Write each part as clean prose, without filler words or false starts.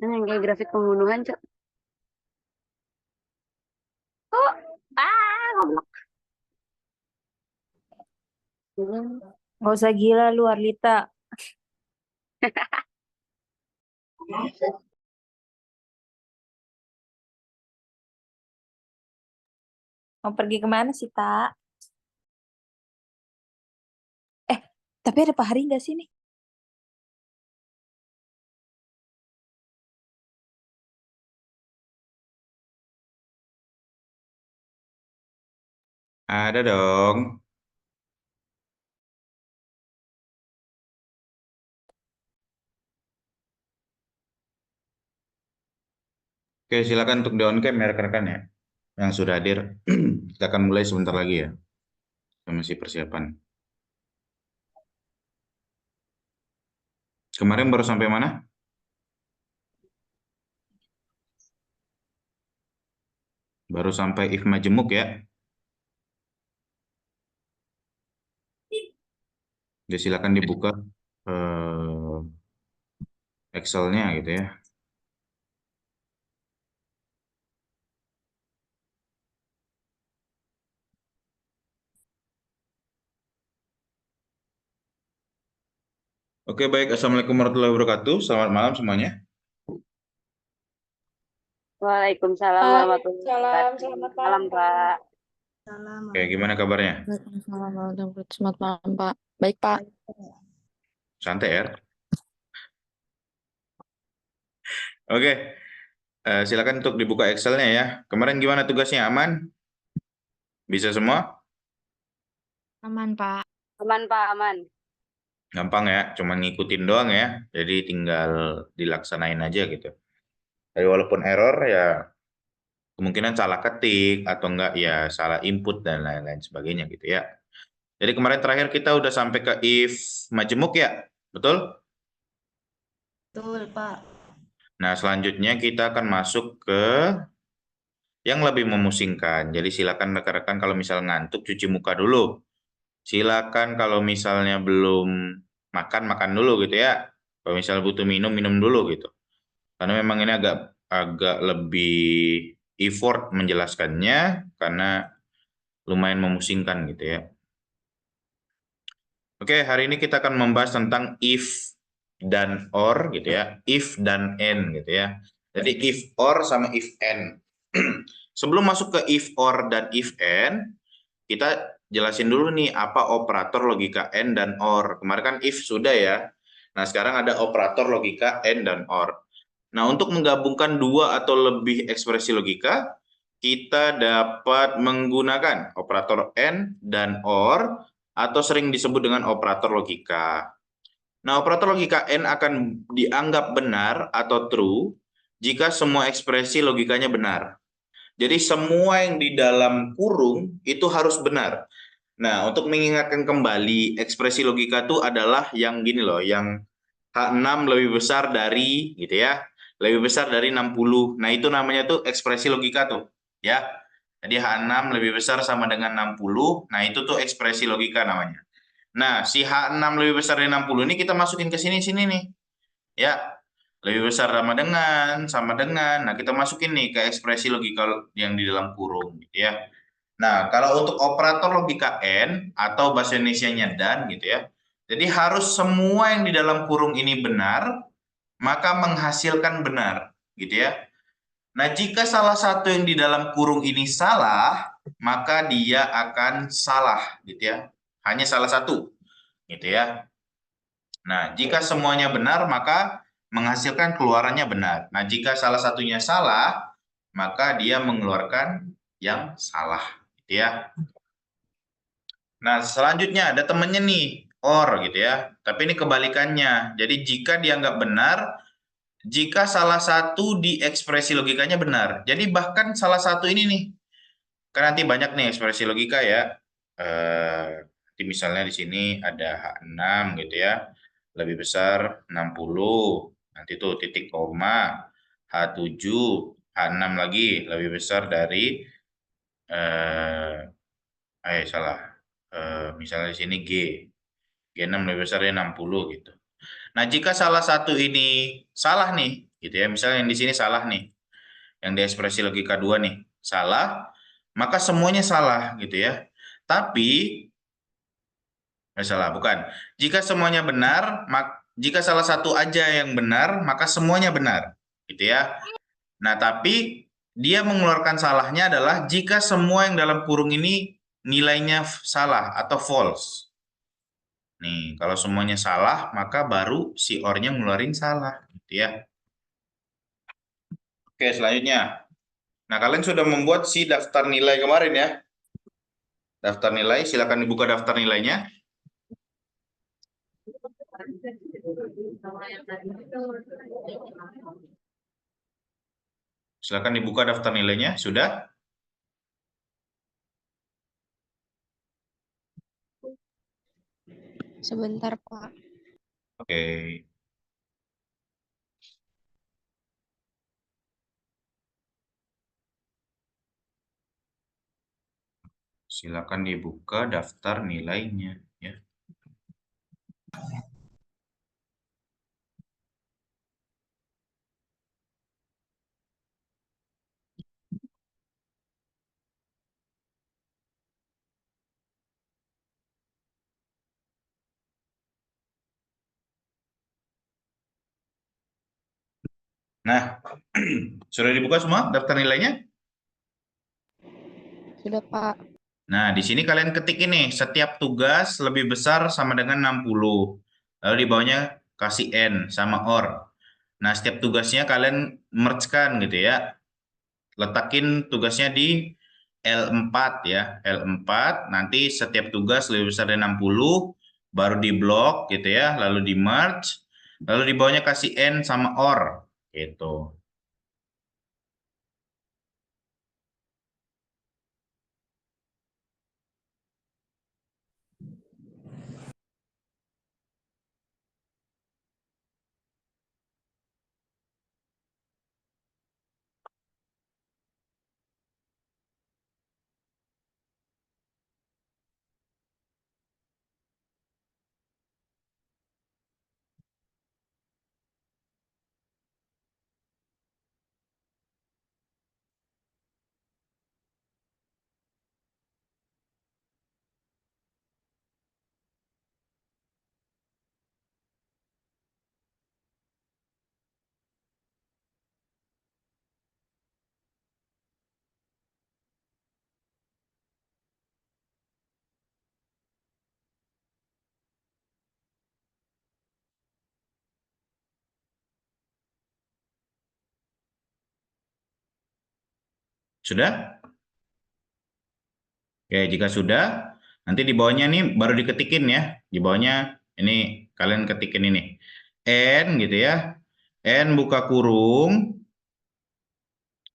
Nah, yang kayak grafik pembunuhan, Cok. Oh, goblok. Nggak usah gila lu, Arlita. Mau pergi kemana sih, Tak? Tapi ada Pak Hari nggak sih nih? Ada dong. Oke, silakan untuk di on cam ya rekan-rekan ya. Yang sudah hadir. Kita akan mulai sebentar lagi ya. Kita masih persiapan. Kemarin baru sampai mana? Baru sampai if majemuk ya. Jadi silakan dibuka Excel-nya gitu ya. Oke, baik. Assalamualaikum warahmatullahi wabarakatuh. Selamat malam semuanya. Waalaikumsalam warahmatullahi wabarakatuh. Selamat Malam, Pak. Oke, gimana kabarnya? Selamat malam, Pak. Baik, Pak. Santai ya. Oke, silakan untuk dibuka Excel-nya ya. Kemarin gimana tugasnya? Aman? Bisa semua? Aman, Pak. Aman, Pak, aman. Gampang ya, cuma ngikutin doang ya. Jadi tinggal dilaksanain aja gitu. Tapi walaupun error ya kemungkinan salah ketik atau enggak ya salah input dan lain-lain sebagainya gitu ya. Jadi kemarin terakhir kita udah sampai ke if majemuk ya, betul? Betul, Pak. Nah, selanjutnya kita akan masuk ke yang lebih memusingkan. Jadi silakan rekan-rekan kalau misal ngantuk cuci muka dulu. Silakan kalau misalnya belum makan makan dulu gitu ya. Kalau misal butuh minum minum dulu gitu. Karena memang ini agak agak lebih effort menjelaskannya karena lumayan memusingkan gitu ya. Oke, hari ini kita akan membahas tentang if dan or gitu ya. If dan and gitu ya. Jadi if or sama if and. Sebelum masuk ke if or dan if and, kita jelasin dulu nih apa operator logika and dan or. Kemarin kan if sudah ya. Nah, sekarang ada operator logika and dan or. Nah, untuk menggabungkan dua atau lebih ekspresi logika, kita dapat menggunakan operator and dan or atau sering disebut dengan operator logika. Nah, operator logika and akan dianggap benar atau true jika semua ekspresi logikanya benar. Jadi semua yang di dalam kurung itu harus benar. Nah, untuk mengingatkan kembali, ekspresi logika itu adalah yang gini loh, yang H6 lebih besar dari gitu ya. Lebih besar dari 60. Nah, itu namanya tuh ekspresi logika tuh, ya. Jadi H6 lebih besar sama dengan 60. Nah, itu tuh ekspresi logika namanya. Nah, si H6 lebih besar dari 60 ini kita masukin ke sini nih. Ya, lebih besar sama dengan. Nah, kita masukin nih ke ekspresi logika yang di dalam kurung gitu ya. Nah, kalau untuk operator logika and atau bahasa Indonesianya dan gitu ya. Jadi harus semua yang di dalam kurung ini benar, maka menghasilkan benar gitu ya. Nah, jika salah satu yang di dalam kurung ini salah, maka dia akan salah, gitu ya. Hanya salah satu, gitu ya. Nah, jika semuanya benar, maka menghasilkan keluarannya benar. Nah, jika salah satunya salah, maka dia mengeluarkan yang salah, gitu ya. Nah, selanjutnya ada temennya nih, or, gitu ya. Tapi ini kebalikannya. Jadi, jika dianggap benar, jika salah satu di ekspresi logikanya benar. Jadi bahkan salah satu ini nih, kan nanti banyak nih ekspresi logika ya. Nanti misalnya di sini ada H6 gitu ya, lebih besar 60. Nanti tuh titik koma, H7, H6 lagi lebih besar dari, salah. Misalnya di sini G6 lebih besar dari 60 gitu. Nah, jika salah satu ini salah nih, gitu ya, misalnya yang di sini salah nih, yang di ekspresi logika 2 nih, salah, maka semuanya salah, gitu ya. Tapi, salah, bukan. Jika semuanya benar, jika salah satu aja yang benar, maka semuanya benar, gitu ya. Nah, tapi dia mengeluarkan salahnya adalah jika semua yang dalam kurung ini nilainya salah atau false. Nih, kalau semuanya salah, maka baru si or-nya ngeluarin salah, gitu ya. Oke, selanjutnya. Nah, kalian sudah membuat si daftar nilai kemarin ya. Daftar nilai, silakan dibuka daftar nilainya. Silakan dibuka daftar nilainya, sudah? Sebentar, Pak. Oke. Silakan dibuka daftar nilainya ya. Nah, sudah dibuka semua daftar nilainya? Sudah, Pak. Nah, di sini kalian ketik ini, setiap tugas lebih besar sama dengan 60. Lalu di bawahnya kasih N sama OR. Nah, setiap tugasnya kalian merge-kan gitu ya. Letakin tugasnya di L4 ya. L4, nanti setiap tugas lebih besar dari 60, baru di blok gitu ya, lalu di merge, lalu di bawahnya kasih N sama OR gitu. Sudah? Oke, jika sudah, nanti di bawahnya nih baru diketikin ya. Di bawahnya ini kalian ketikin ini. N gitu ya. N buka kurung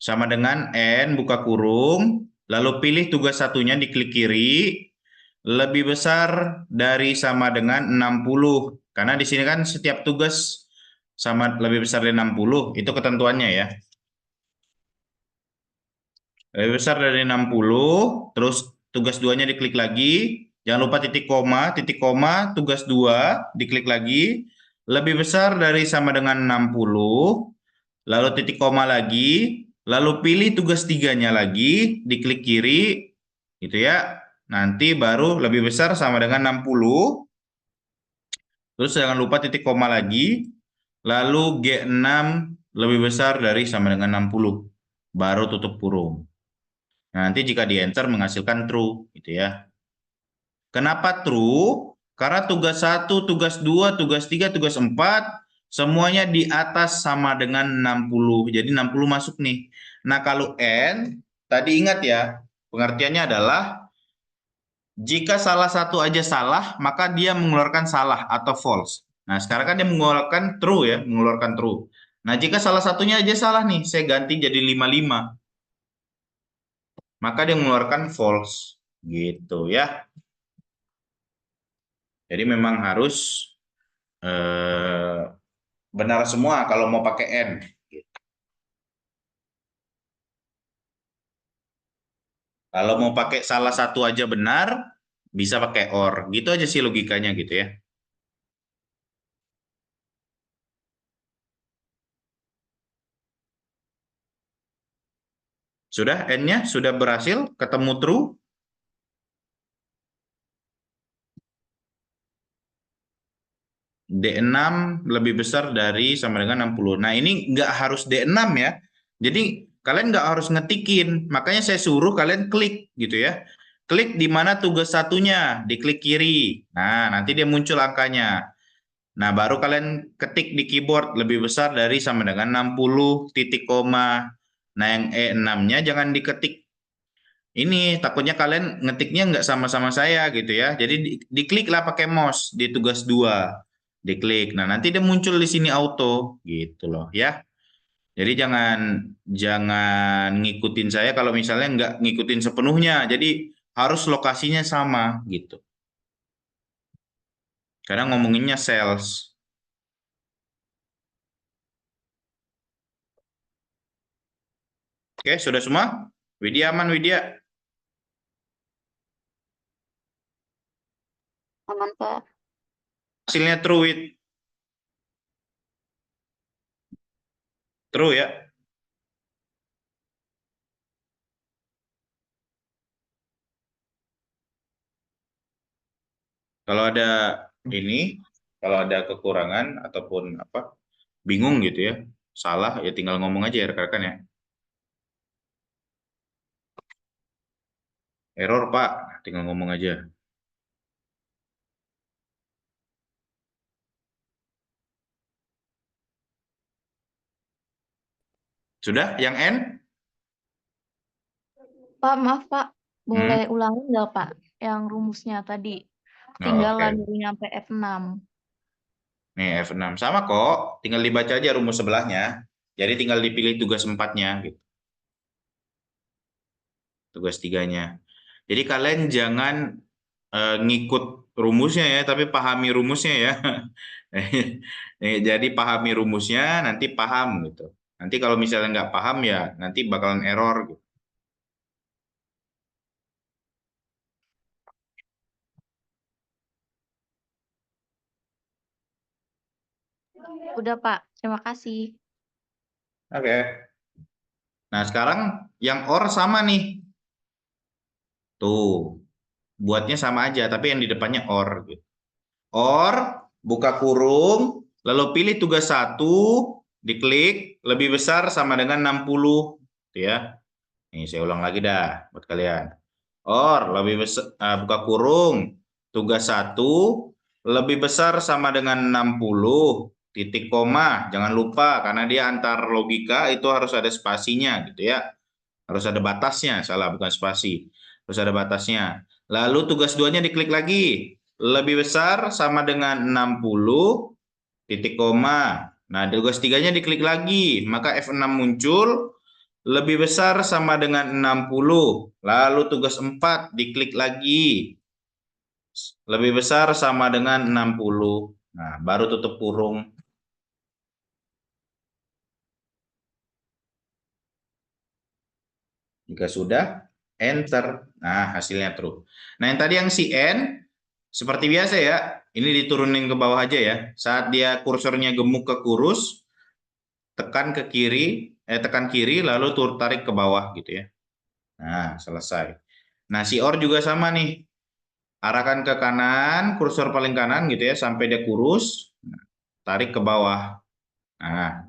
sama dengan N buka kurung, lalu pilih tugas satunya diklik kiri, lebih besar dari sama dengan 60. Karena di sini kan setiap tugas sama lebih besar dari 60, itu ketentuannya ya. Lebih besar dari 60, terus tugas 2-nya diklik lagi. Jangan lupa titik koma, tugas 2, diklik lagi. Lebih besar dari sama dengan 60, lalu titik koma lagi, lalu pilih tugas 3-nya lagi, diklik kiri, gitu ya. Nanti baru lebih besar sama dengan 60, terus jangan lupa titik koma lagi, lalu G6 lebih besar dari sama dengan 60. baru tutup kurung. Nah, nanti jika di enter menghasilkan true gitu ya. Kenapa true? Karena tugas 1, tugas 2, tugas 3, tugas 4 semuanya di atas sama dengan 60. Jadi 60 masuk nih. Nah, kalau N tadi ingat ya, pengertiannya adalah jika salah satu aja salah, maka dia mengeluarkan salah atau false. Nah, sekarang kan dia mengeluarkan true ya, mengeluarkan true. Nah, jika salah satunya aja salah nih, saya ganti jadi 55. Maka dia mengeluarkan false. Gitu ya. Jadi memang harus benar semua kalau mau pakai N. Kalau mau pakai salah satu aja benar, bisa pakai OR. Gitu aja sih logikanya gitu ya. Sudah N-nya? Sudah berhasil? Ketemu true? D6 lebih besar dari sama dengan 60. Nah, ini nggak harus D6 ya. Jadi, kalian nggak harus ngetikin. Makanya saya suruh kalian klik gitu ya. Klik di mana tugas satunya, diklik kiri. Nah, nanti dia muncul angkanya. Nah, baru kalian ketik di keyboard lebih besar dari sama dengan 60 titik koma. Nah, yang E6-nya jangan diketik. Ini takutnya kalian ngetiknya nggak sama-sama saya gitu ya. Jadi diklik lah pakai mouse di tugas 2. Diklik. Nah, nanti dia muncul di sini auto gitu loh ya. Jadi jangan jangan ngikutin saya kalau misalnya nggak ngikutin sepenuhnya. Jadi harus lokasinya sama gitu. Karena ngomonginnya sales. Oke, sudah semua? Widya aman, Widya? Aman, Pak. Hasilnya true, Wid. True ya. Kalau ada ini, kalau ada kekurangan ataupun apa, bingung gitu ya, salah ya tinggal ngomong aja ya rekan-rekan ya. Error Pak, tinggal ngomong aja. Sudah yang N? Pak, maaf Pak, Hmm. boleh ulangi nggak Pak? Yang rumusnya tadi, Oh, ketinggalan oke. dari nyampe F6. Nih F6 sama kok, tinggal dibaca aja rumus sebelahnya. Jadi tinggal dipilih tugas 4-nya gitu. Tugas 3-nya. Jadi kalian jangan ngikut rumusnya ya, tapi pahami rumusnya ya. Jadi pahami rumusnya, nanti paham gitu. Nanti kalau misalnya nggak paham ya, nanti bakalan error gitu. Udah Pak, terima kasih. Oke. Nah sekarang yang OR sama nih. Tuh, buatnya sama aja, tapi yang di depannya OR gitu. OR, buka kurung, lalu pilih tugas 1, diklik, lebih besar sama dengan 60. Gitu ya. Ini saya ulang lagi dah buat kalian. OR, lebih besar, buka kurung, tugas 1, lebih besar sama dengan 60. Titik koma, jangan lupa karena dia antar logika itu harus ada spasinya gitu ya. Harus ada batasnya, salah bukan spasi. Harus ada batasnya. Lalu tugas 2-nya diklik lagi. Lebih besar sama dengan 60 titik koma. Nah, tugas 3-nya diklik lagi, maka F6 muncul. Lebih besar sama dengan 60. Lalu tugas 4 diklik lagi. Lebih besar sama dengan 60. Nah, baru tutup kurung. Jika sudah, enter. Nah, hasilnya true. Nah, yang tadi yang si N, seperti biasa ya, ini diturunin ke bawah aja ya. Saat dia kursornya gemuk ke kurus, tekan ke kiri, tekan kiri, lalu tarik ke bawah gitu ya. Nah, selesai. Nah, si OR juga sama nih. Arahkan ke kanan, kursor paling kanan gitu ya, sampai dia kurus, tarik ke bawah. Nah,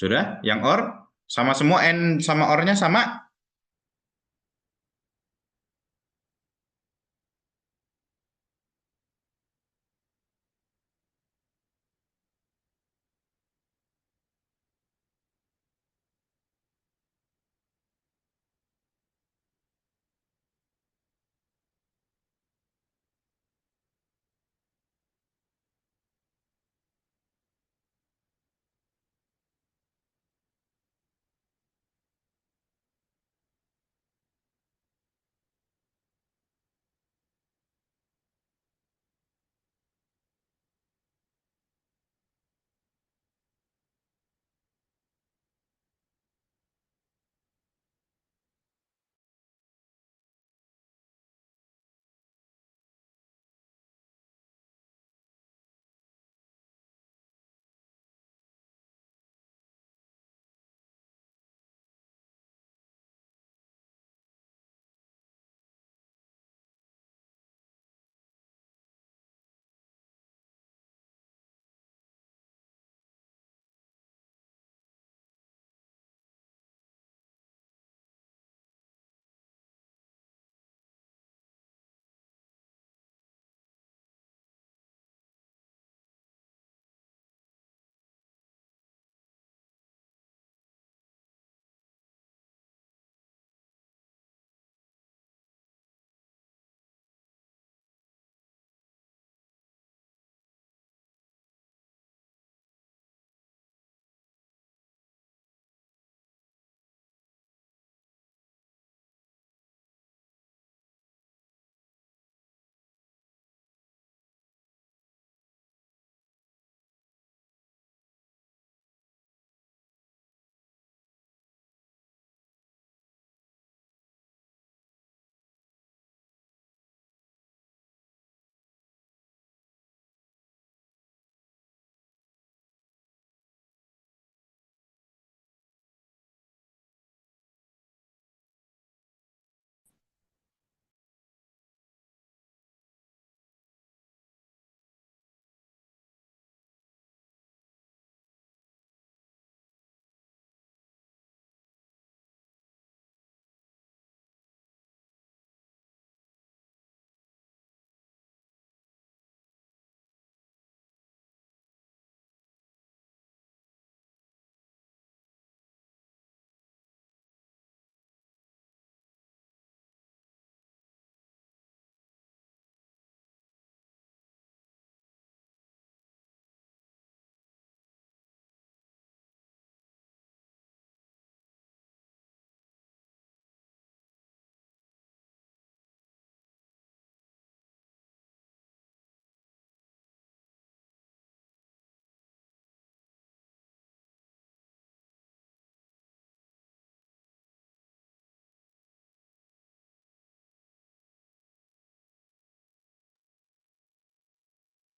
Sudah? Yang OR? Sama semua N sama OR-nya sama?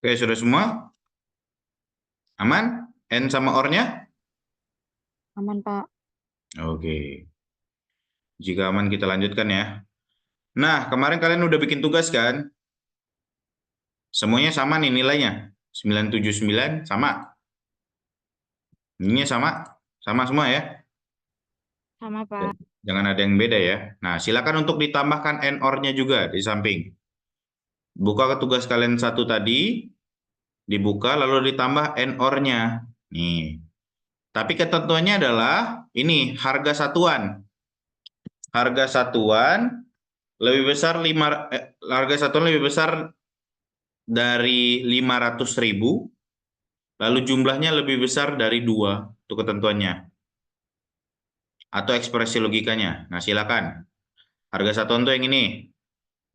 Oke, sudah semua? Aman? N sama OR-nya? Aman, Pak. Oke. Jika aman kita lanjutkan ya. Nah, kemarin kalian udah bikin tugas kan? Semuanya sama nih nilainya. 979 sama. Ininya sama. Sama semua ya. Sama, Pak. Jangan ada yang beda ya. Nah, silakan untuk ditambahkan NOR-nya juga di samping. Buka ke tugas kalian satu tadi, dibuka lalu ditambah NOR-nya. Nih. Tapi ketentuannya adalah ini harga satuan. Harga satuan lebih besar harga satuan lebih besar dari 500.000, lalu jumlahnya lebih besar dari 2, itu ketentuannya. Atau ekspresi logikanya. Nah, silakan. Harga satuan tuh yang ini,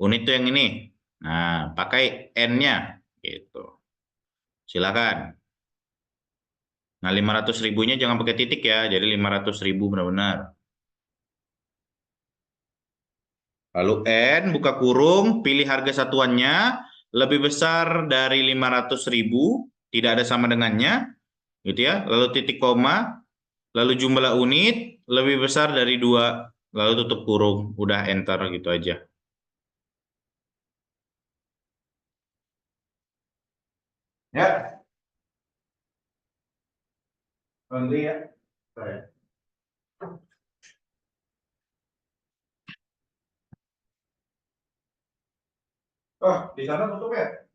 unit tuh yang ini. Nah, pakai N-nya gitu. Silakan. Nah, 500 ribunya jangan pakai titik ya, jadi 500 ribu benar-benar. Lalu N, buka kurung, pilih harga satuannya, lebih besar dari 500.000, tidak ada sama dengannya, gitu ya. Lalu titik koma, lalu jumlah unit, lebih besar dari 2, lalu tutup kurung, udah enter gitu aja. Ya, nanti ya. Oh, di sana tutup ya?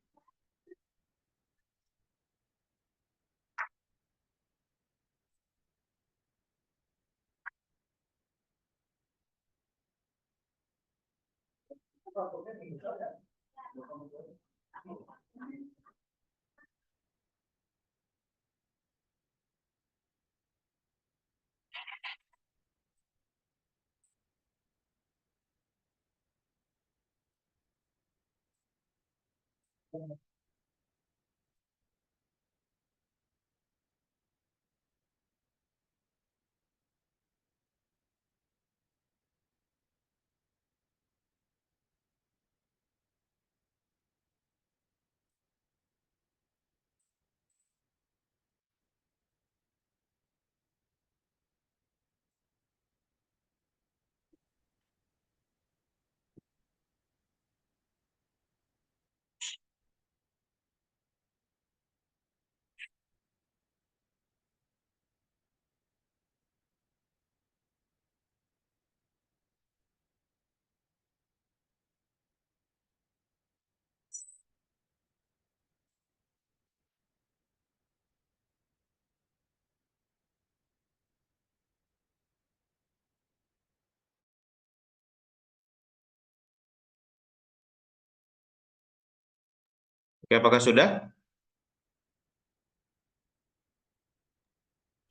Oke, apakah sudah?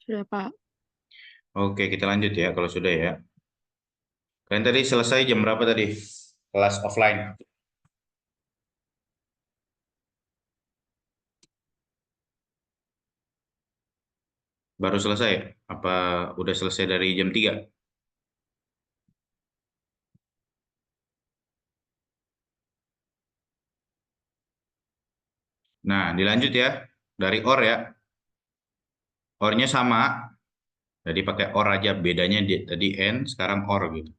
Sudah, Pak. Oke, kita lanjut ya kalau sudah ya. Kalian tadi selesai jam berapa tadi? Kelas offline. Baru selesai? Apa udah selesai dari jam 3? Nah, dilanjut ya. Dari OR ya. OR-nya sama. Jadi pakai OR aja. Bedanya tadi N, sekarang OR gitu.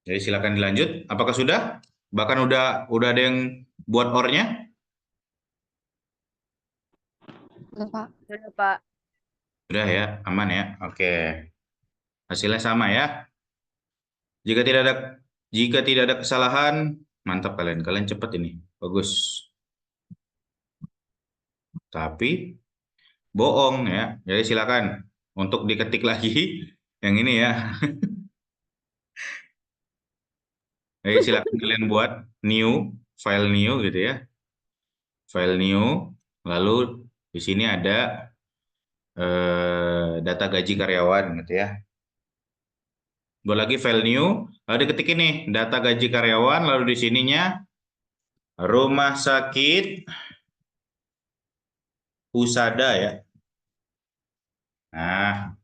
Jadi silakan dilanjut. Apakah sudah? Bahkan udah ada yang buat OR-nya? Sudah, Pak. Sudah, Pak. Sudah ya, aman ya. Oke. Hasilnya sama ya. Jika tidak ada jika tidak ada kesalahan, mantap kalian. Kalian cepat ini. Bagus. Tapi bohong ya. Jadi silakan untuk diketik lagi yang ini ya. Jadi silakan kalian buat new, file new gitu ya. File new. Lalu di sini ada data gaji karyawan gitu ya. Buat lagi file new, lalu diketik ini data gaji karyawan, lalu di sininya rumah sakit Husada ya. Nah,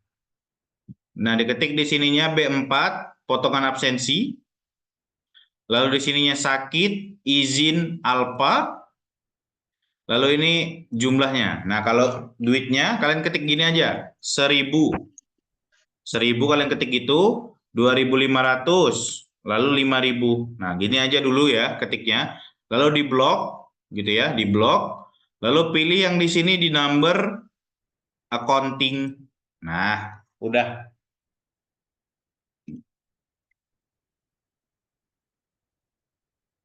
nah diketik di sininya B4, potongan absensi. Lalu di sininya sakit, izin alfa. Lalu ini jumlahnya. Nah, kalau duitnya kalian ketik gini aja, 1000. 1000 kalian ketik itu, 2500, lalu 5000. Nah, gini aja dulu ya ketiknya. Lalu di blok gitu ya, di blok. Lalu pilih yang di sini di number accounting. Nah, udah.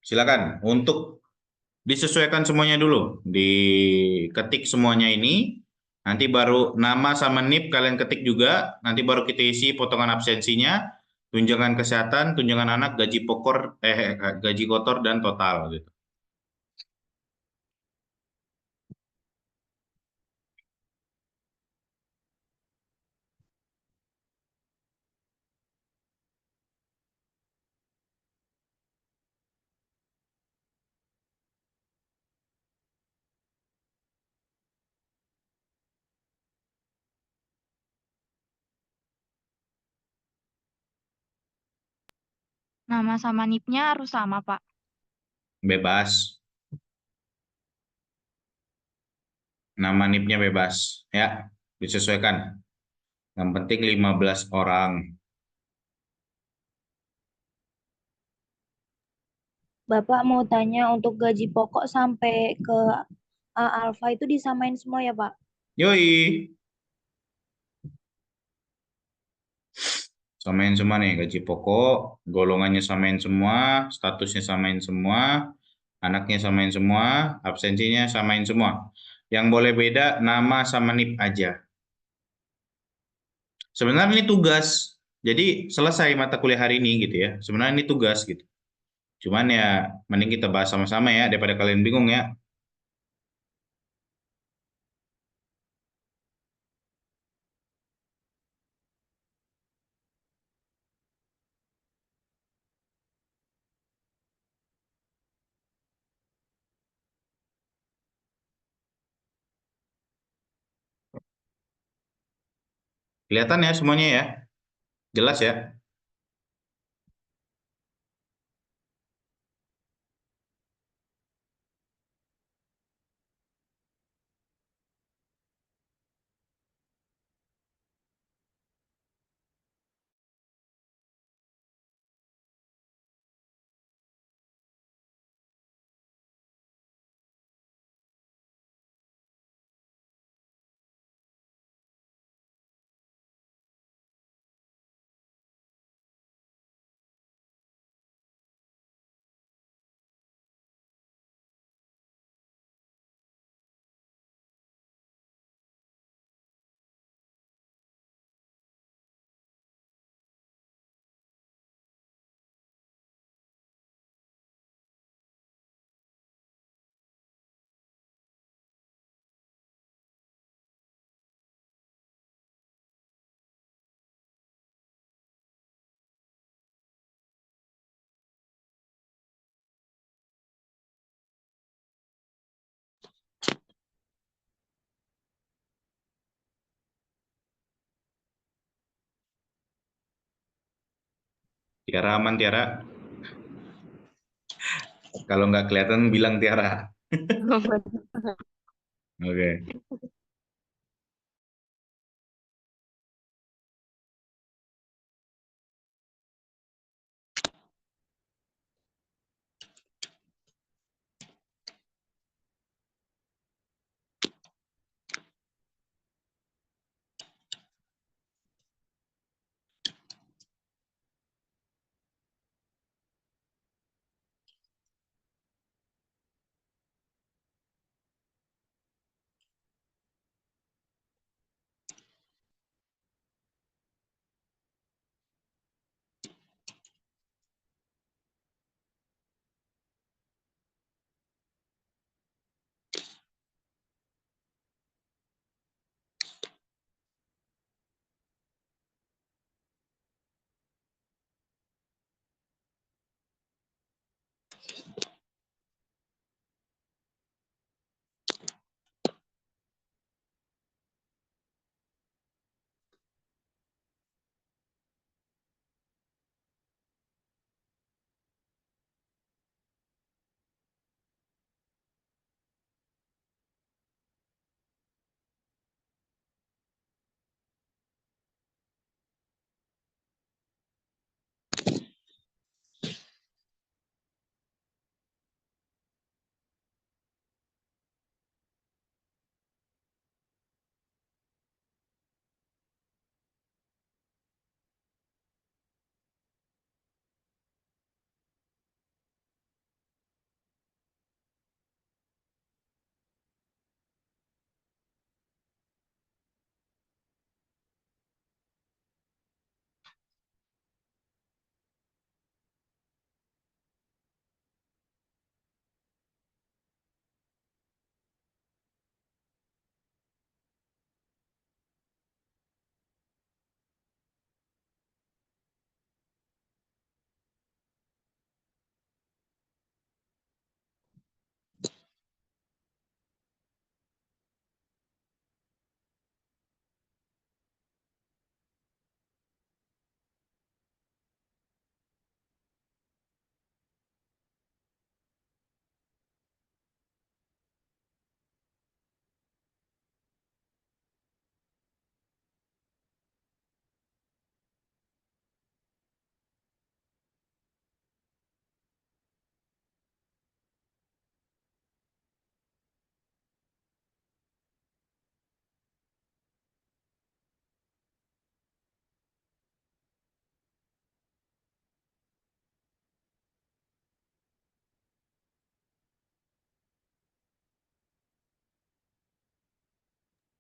Silakan untuk disesuaikan semuanya dulu. Diketik semuanya ini. Nanti baru nama sama NIP kalian ketik juga. Nanti baru kita isi potongan absensinya, tunjangan kesehatan, tunjangan anak, gaji kotor dan total gitu. Nama sama NIP-nya harus sama, Pak. Bebas. Nama NIP-nya bebas ya. Disesuaikan. Yang penting 15 orang. Bapak mau tanya untuk gaji pokok sampai ke alfa itu disamain semua ya, Pak? Yoi. Samain semua nih, gaji pokok, golongannya samain semua, statusnya samain semua, anaknya samain semua, absensinya samain semua. Yang boleh beda nama sama NIP aja. Sebenarnya ini tugas. Jadi selesai mata kuliah hari ini gitu ya. Sebenarnya ini tugas gitu. Cuman ya mending kita bahas sama-sama ya daripada kalian bingung ya. Kelihatan ya semuanya ya. Jelas ya. Tiara aman Tiara. Kalau nggak kelihatan bilang Tiara. Oke.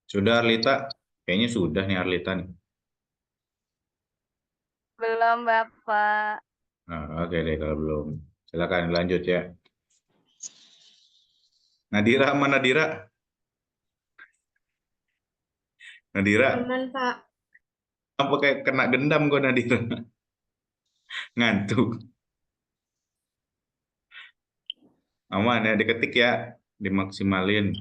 Sudah Arlita? Kayaknya sudah nih Arlita nih. Belum, Bapak. Nah, oke deh kalau belum. Silakan lanjut ya. Nadira mana Nadira? Nadira, Aman, Pak. apa kayak kena dendam kok Nadira? Ngantuk. Aman ya, diketik ya, dimaksimalin.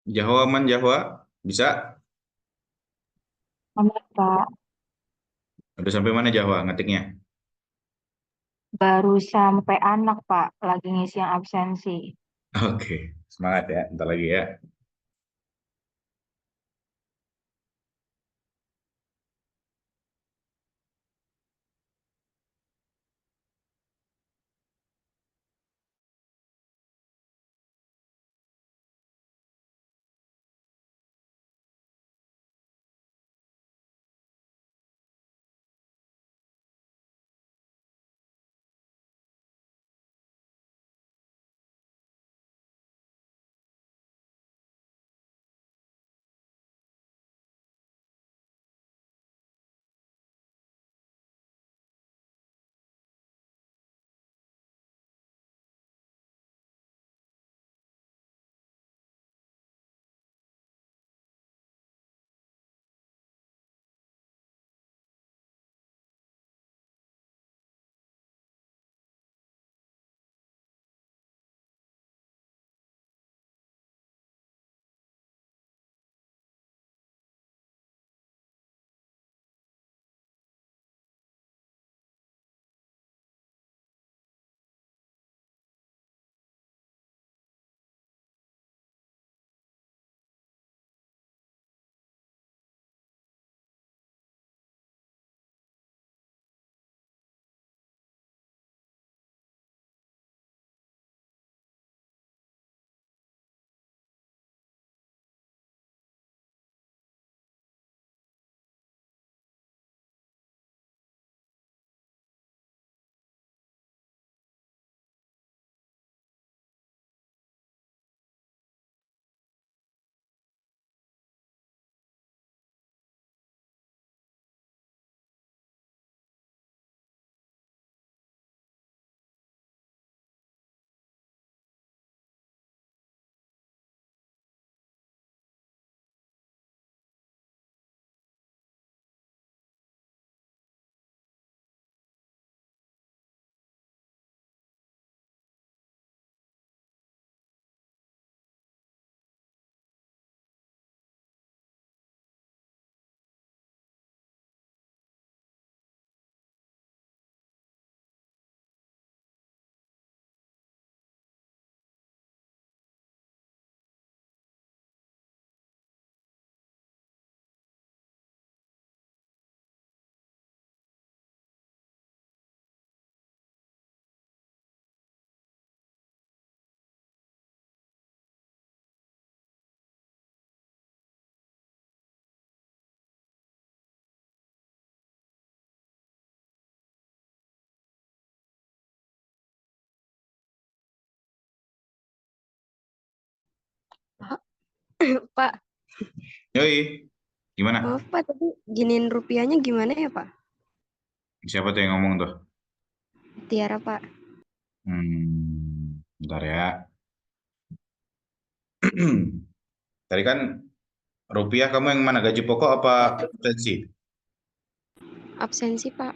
Jahwa man Jahwa, bisa? Aman, Pak. Udah sampai mana Jahwa ngetiknya? Baru sampai anak, Pak. Lagi ngisi yang absensi. Oke, semangat ya. Ntar lagi ya. Pak, Pak, Yoi, gimana? maaf Pak, tadi giniin rupiahnya gimana ya Pak? Siapa tuh yang ngomong tuh? Tiara Pak. Bentar ya. Tadi kan rupiah kamu yang mana? Gaji pokok apa absensi? Absensi Pak.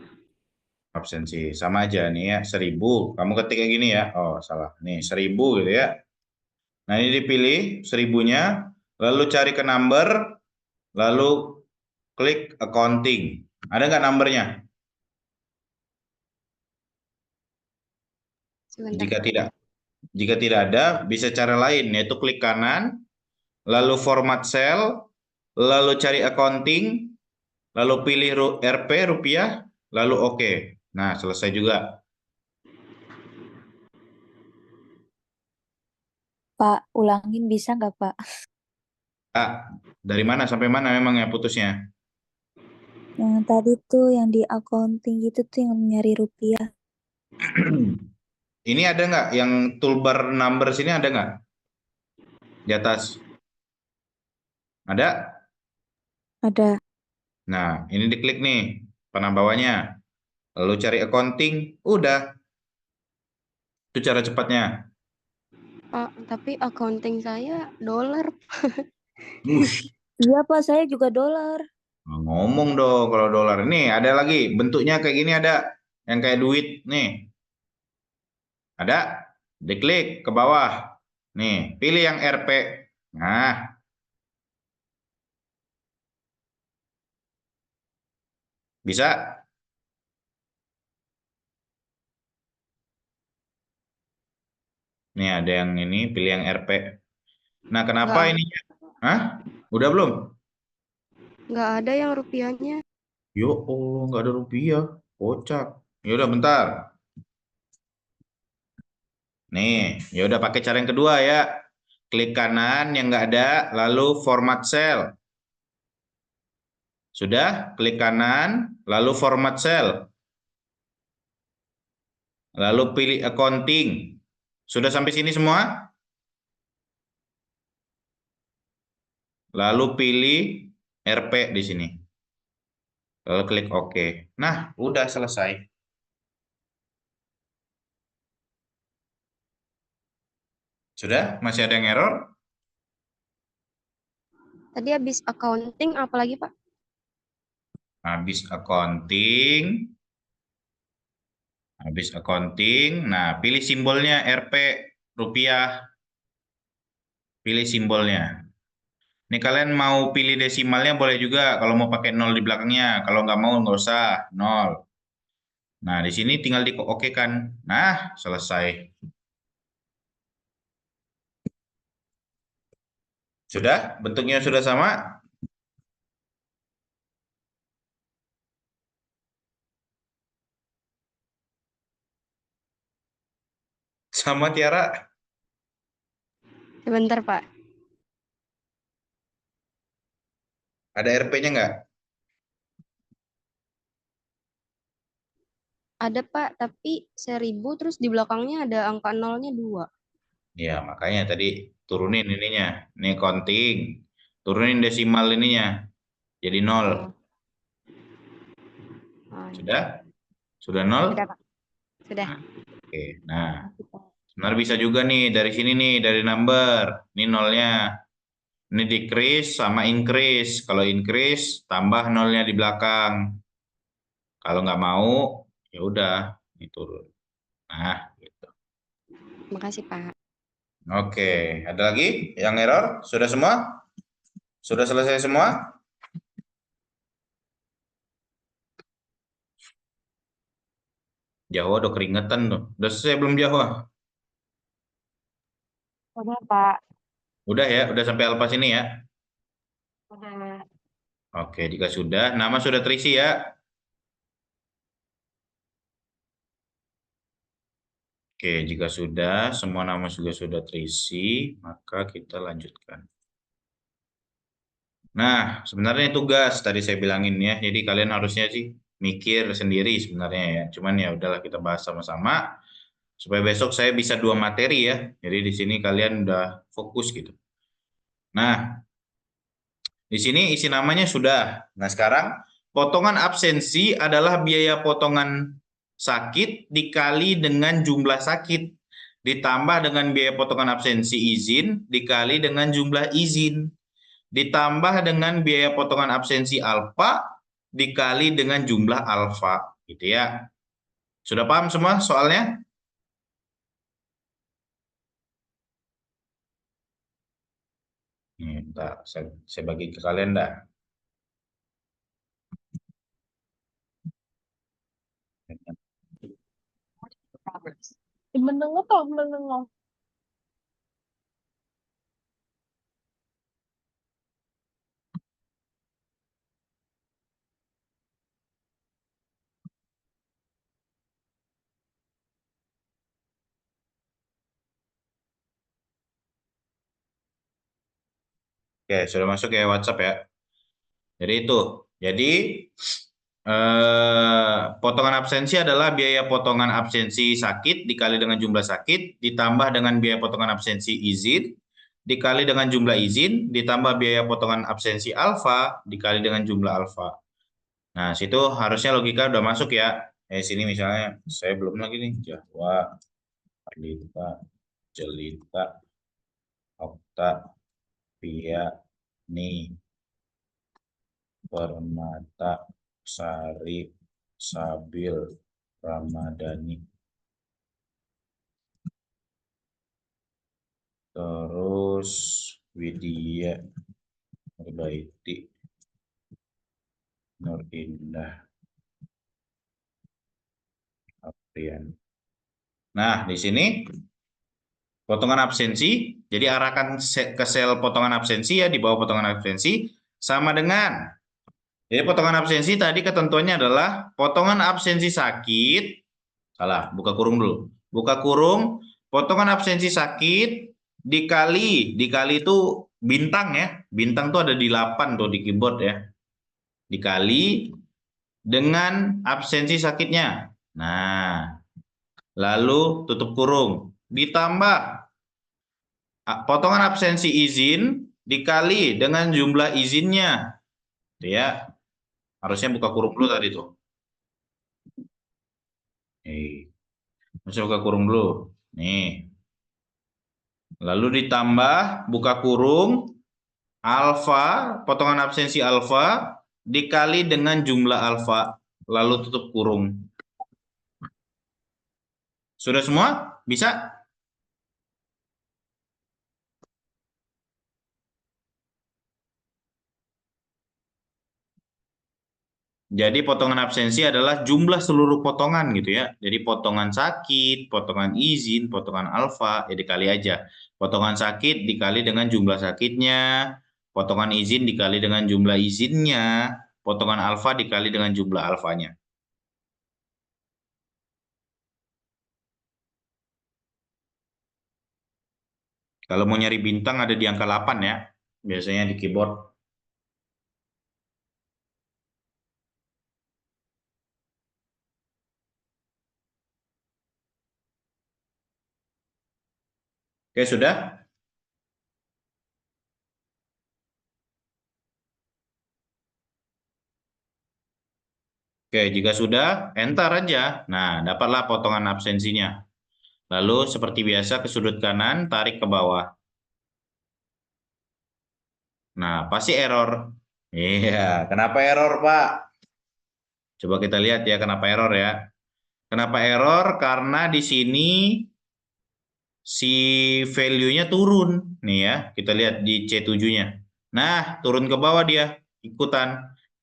Absensi. Sama aja nih ya, 1.000. Kamu ketik kayak gini ya. Oh, salah. Nih, 1.000 gitu ya. Nah, ini dipilih 1.000-nya, lalu cari ke number, lalu klik accounting. Ada nggak numbernya? Sebentar Jika Pak. tidak, jika tidak ada, bisa cara lain, yaitu klik kanan, lalu format cell, lalu cari accounting, lalu pilih RP rupiah, lalu oke. Nah, selesai juga. Pak, ulangin bisa nggak, Pak? Ah, dari mana sampai mana memang ya putusnya? Yang tadi tuh yang di accounting gitu tuh yang nyari rupiah. Ini ada nggak yang toolbar number sini ada nggak di atas? Ada? Ada. Nah, ini diklik nih penambahnya. Lalu cari accounting, udah. Itu cara cepatnya. Pak, tapi accounting saya dolar. Ush, Iya, Pak, saya juga dolar. ngomong dong kalau dolar. Nih, ada lagi bentuknya kayak gini ada yang kayak duit nih. Ada? Diklik ke bawah. Nih, pilih yang RP. Nah, bisa? Nih ada yang ini, pilih yang RP. Nah, kenapa Nggak, ini? Hah? Udah belum? nggak ada yang rupiahnya. Yo, Allah, nggak ada rupiah. Kocak. Ya udah bentar. Nih, ya udah pakai cara yang kedua ya. Klik kanan yang nggak ada, lalu format cell. Sudah? Klik kanan, lalu format cell. Lalu pilih accounting. Sudah sampai sini semua? Lalu pilih RP di sini. Lalu klik OK. Nah, udah selesai. Sudah? Masih ada yang error? Tadi habis accounting, apa lagi, Pak? Habis accounting. Habis accounting. Nah, pilih simbolnya RP rupiah. Pilih simbolnya. Ini kalian mau pilih desimalnya boleh juga kalau mau pakai 0 di belakangnya. Kalau nggak mau nggak usah, 0. Nah, di sini tinggal di oke kan. Nah, selesai. Sudah? Bentuknya sudah sama? Sama Tiara? Sebentar, Pak. Ada RP-nya nggak? Ada, Pak, tapi 1000 terus di belakangnya ada angka nolnya 2. Ya, makanya tadi turunin ininya. Ini counting. Turunin desimal ininya. Jadi 0. Oh, oh, iya. Sudah? Sudah 0? Sudah, Pak. Sudah. Oke. Nah, Makasih, Pak. sebenarnya bisa juga nih dari sini nih, dari number. Ini nolnya. Ini decrease sama increase. Kalau increase, tambah nolnya di belakang. Kalau nggak mau, ya udah, ini turun. Nah, gitu. Makasih, Pak. Oke, ada lagi yang error? Sudah semua? Sudah selesai semua? Jawa udah keringetan tuh. Udah selesai belum Jawa? Udah, Pak. Udah ya, udah sampai alfa sini ya. Udah. Oke, jika sudah, nama sudah terisi ya. Oke, jika sudah, semua nama juga sudah terisi, maka kita lanjutkan. Nah, sebenarnya tugas tadi saya bilangin ya. Jadi kalian harusnya sih mikir sendiri sebenarnya ya. Cuman ya udahlah kita bahas sama-sama supaya besok saya bisa 2 materi ya. Jadi di sini kalian udah fokus gitu. Nah, di sini isi namanya sudah. Nah, sekarang potongan absensi adalah biaya potongan sakit dikali dengan jumlah sakit ditambah dengan biaya potongan absensi izin dikali dengan jumlah izin ditambah dengan biaya potongan absensi alfa dikali dengan jumlah alfa gitu ya. Sudah paham semua soalnya? Nih, bentar, saya bagi ke kalian dah. Menengok toh menengok. Oke, sudah masuk ya WhatsApp ya. Jadi itu. Jadi potongan absensi adalah biaya potongan absensi sakit dikali dengan jumlah sakit ditambah dengan biaya potongan absensi izin dikali dengan jumlah izin ditambah biaya potongan absensi alfa dikali dengan jumlah alfa. Nah, situ harusnya logika udah masuk ya. Sini misalnya saya belum lagi nih Jawa, Alita, Jelita, Okta, Pia, Ni, Permata, Sari, Sabil, Ramadhani. Terus Widya, Nurbaiti, Nur Indah, Aprian. Nah, di sini Potongan absensi, jadi arahkan ke sel potongan absensi ya, di bawah potongan absensi, sama dengan, jadi potongan absensi tadi ketentuannya adalah potongan absensi sakit, salah, buka kurung dulu. Buka kurung, potongan absensi sakit dikali itu bintang ya, bintang tuh ada di 8 tuh di keyboard ya. Dikali dengan absensi sakitnya. Nah, lalu tutup kurung. Ditambah potongan absensi izin dikali dengan jumlah izinnya. Ya, harusnya buka kurung dulu tadi tuh. Harusnya buka kurung dulu. Nih. Lalu ditambah buka kurung alfa, potongan absensi alfa dikali dengan jumlah alfa, lalu tutup kurung. Sudah semua? Bisa? Jadi potongan absensi adalah jumlah seluruh potongan gitu ya. Jadi potongan sakit, potongan izin, potongan alfa, ya dikali aja. Potongan sakit dikali dengan jumlah sakitnya, potongan izin dikali dengan jumlah izinnya, potongan alfa dikali dengan jumlah alfanya. Kalau mau nyari bintang ada di angka 8 ya, biasanya di keyboard. Oke, sudah? Oke, jika sudah, enter aja. Nah, dapatlah potongan absensinya. Lalu seperti biasa ke sudut kanan, tarik ke bawah. Nah, pasti error. Iya, kenapa error, Pak? Coba kita lihat ya kenapa error ya. Kenapa error? Karena di sini si value-nya turun. Nih ya, kita lihat di C7-nya. Nah, turun ke bawah dia, ikutan.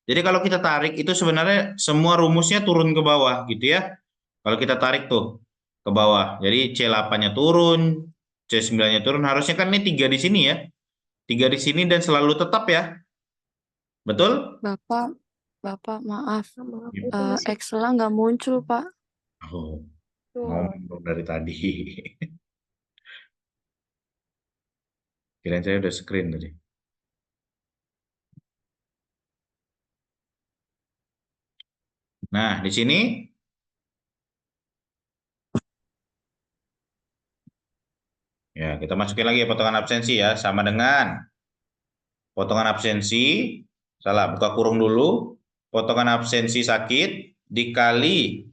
Jadi kalau kita tarik itu sebenarnya semua rumusnya turun ke bawah gitu ya. Kalau kita tarik tuh ke bawah. Jadi C8-nya turun, C9-nya turun. Harusnya kan ini 3 di sini ya. 3 di sini dan selalu tetap ya. Betul? Bapak, maaf. Maaf, itu masih Excel nggak muncul, Pak. Oh, tuh. ngomong dong dari tadi. Kirain saya udah screen tadi. Nah, di sini ya kita masukin lagi potongan absensi ya, sama dengan potongan absensi, salah, buka kurung dulu, potongan absensi sakit dikali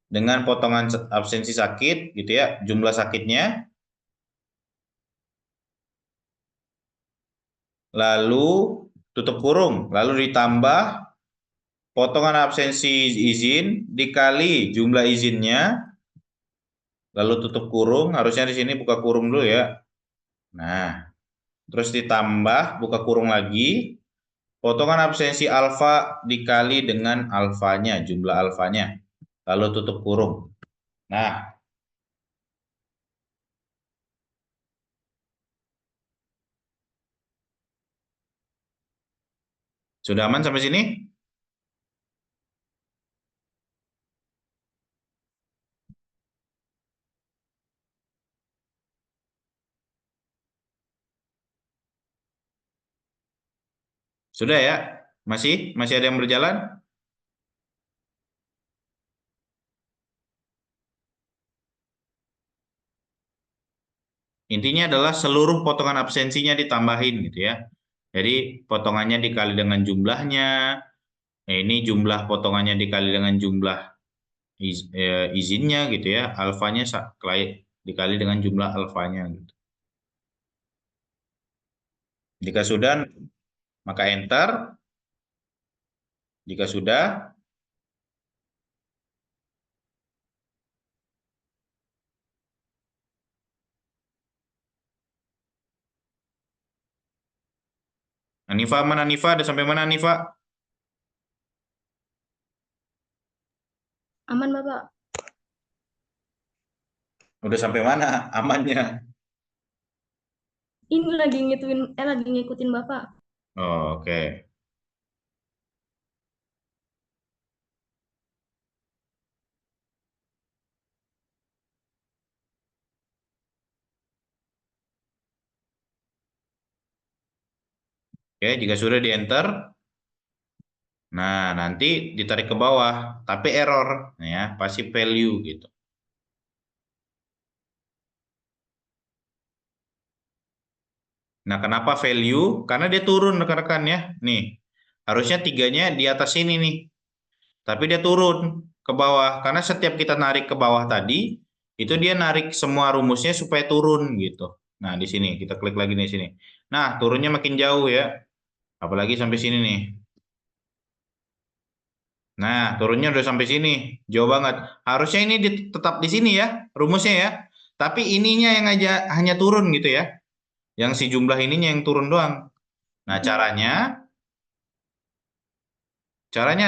dengan potongan absensi sakit gitu ya, jumlah sakitnya, lalu tutup kurung, lalu ditambah potongan absensi izin dikali jumlah izinnya, lalu tutup kurung, harusnya di sini buka kurung dulu ya. Nah, terus ditambah buka kurung lagi, potongan absensi alfa dikali dengan alfanya, jumlah alfanya, lalu tutup kurung. Nah, sudah aman sampai sini? Sudah ya? Masih? Masih ada yang berjalan? Intinya adalah seluruh potongan absensinya ditambahin gitu ya. Jadi potongannya dikali dengan jumlahnya. Nah, ini jumlah potongannya dikali dengan jumlah izinnya gitu ya. Alfanya dikali dengan jumlah alfanya gitu. Jika sudah, maka enter. Jika sudah, Hanifa mana Hanifa? Ada sampai mana Hanifa? Aman, Bapak. Udah sampai mana amannya? Ini lagi ngikutin Bapak. Oh, oke. Oke, jika sudah di enter, nah nanti ditarik ke bawah, tapi error, ya pasti value gitu. Nah, kenapa value? Karena dia turun rekan-rekan ya. Nih, harusnya tiganya di atas sini nih. Tapi dia turun ke bawah. Karena setiap kita narik ke bawah tadi, itu dia narik semua rumusnya supaya turun gitu. Nah, di sini kita klik lagi di sini. Nah, turunnya makin jauh ya. Apalagi sampai sini nih. Nah, turunnya udah sampai sini. Jauh banget. Harusnya ini tetap di sini ya, rumusnya ya. Tapi ininya yang aja hanya turun gitu ya. Yang si jumlah ininya yang turun doang. Nah, caranya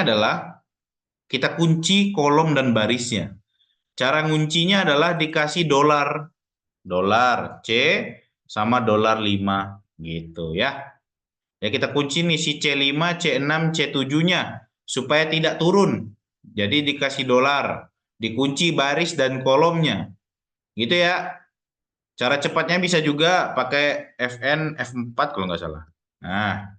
adalah kita kunci kolom dan barisnya. Cara nguncinya adalah dikasih dolar. Dolar C sama dolar 5 gitu ya. Ya kita kunci nih si C5, C6, C7-nya supaya tidak turun. Jadi dikasih dolar, dikunci baris dan kolomnya. Gitu ya. Cara cepatnya bisa juga pakai Fn F4 kalau nggak salah. Nah,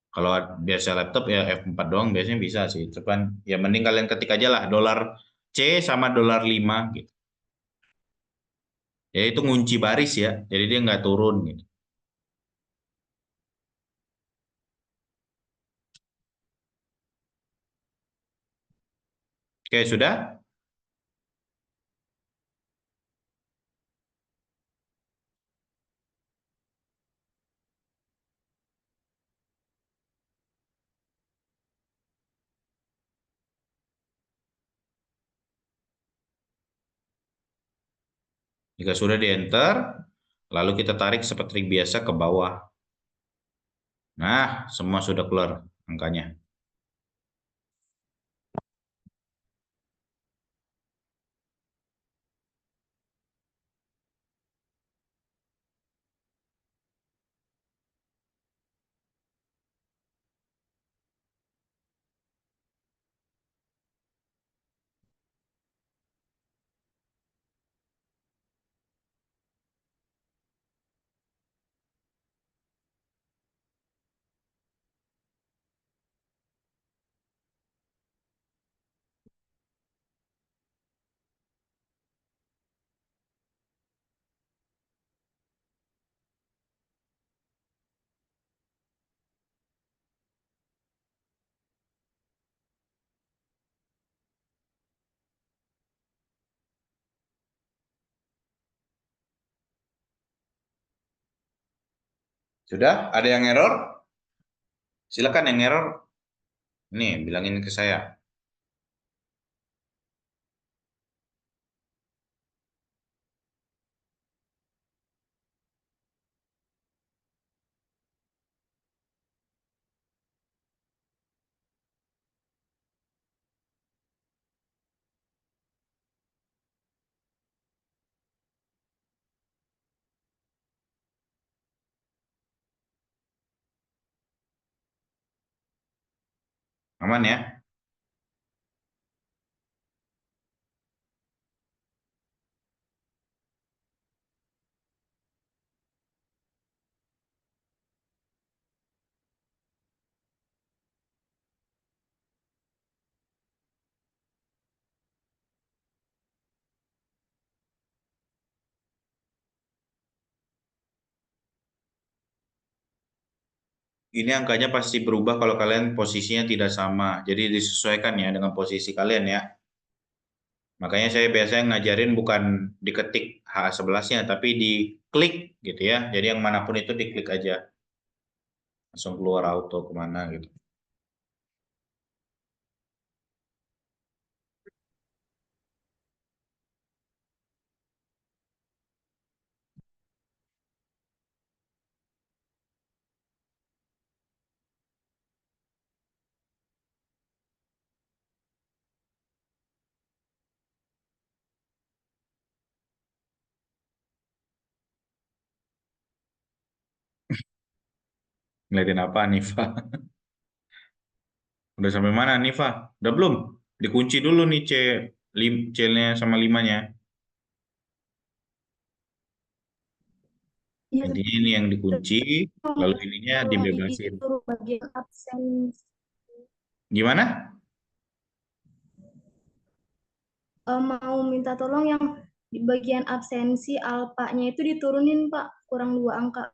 kalau biasa laptop ya F4 doang biasanya bisa sih. Cuman ya mending kalian ketik aja lah dolar C sama dolar 5 gitu. Ya itu ngunci baris ya. Jadi dia nggak turun gitu. Oke, sudah? Jika sudah di enter, lalu kita tarik seperti biasa ke bawah. Nah, semua sudah keluar angkanya. Sudah? Ada yang error? Silakan yang error. Nih, bilangin ke saya. Aman ya? Ini angkanya pasti berubah kalau kalian posisinya tidak sama. Jadi disesuaikan ya dengan posisi kalian ya. Makanya saya biasanya ngajarin bukan diketik H11-nya, tapi diklik gitu ya. Jadi yang manapun itu diklik aja. Langsung keluar auto kemana gitu. Ngeliatin apa, Nifa? Udah sampai mana, Nifa? Udah belum? Dikunci dulu nih C-nya sama 5-nya. Iya, Intinya ini yang dikunci, lalu ininya tolong dibebasin. itu bagian absen. Gimana? Mau minta tolong yang di bagian absensi alpanya itu diturunin, Pak, kurang 2 angka.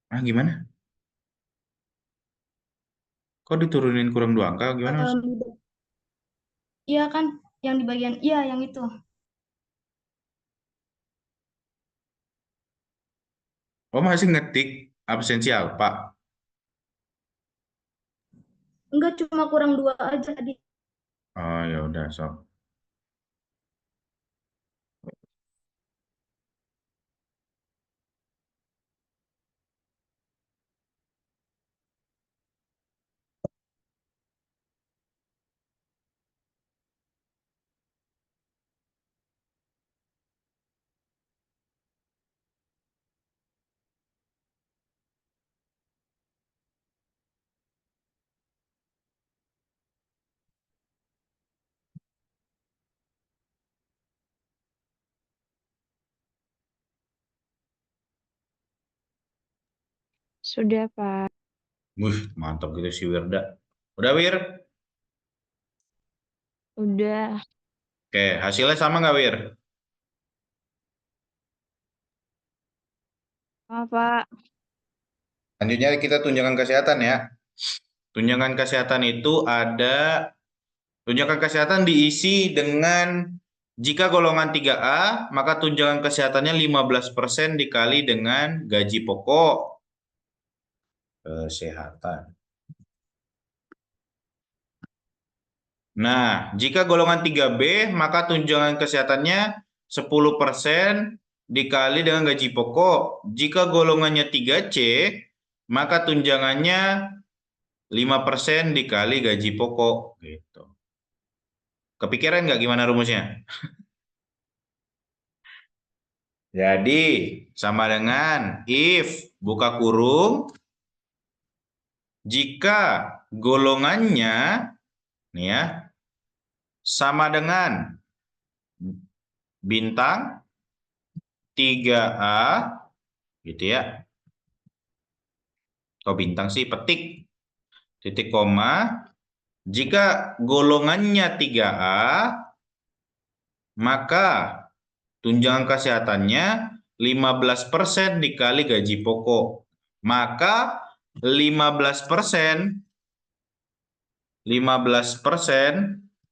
Ah, gimana? Kok diturunin kurang 2 angka? Gimana, Mas? Iya kan, yang di bagian, iya yang itu. Oh, masih ngetik absensi Pak. Enggak, cuma kurang 2 aja tadi. Oh, ya udah, sok. Sudah, Pak. Wih, mantap gitu si Wirda. Udah, Wir? Udah. Oke, hasilnya sama nggak, Wir? Pak. Selanjutnya kita tunjangan kesehatan ya. Tunjangan kesehatan itu ada, tunjangan kesehatan diisi dengan jika golongan 3A, maka tunjangan kesehatannya 15% dikali dengan gaji pokok kesehatan. Nah, jika golongan 3B, maka tunjangan kesehatannya 10% dikali dengan gaji pokok. Jika golongannya 3C, maka tunjangannya 5% dikali gaji pokok. Gitu. Kepikiran nggak gimana rumusnya? Jadi, sama dengan if, buka kurung, jika golongannya, nih ya, sama dengan bintang 3A, gitu ya. Kok bintang sih? Petik. Titik koma. Jika golongannya 3A, maka tunjangan kesehatannya 15% dikali gaji pokok. Maka 15%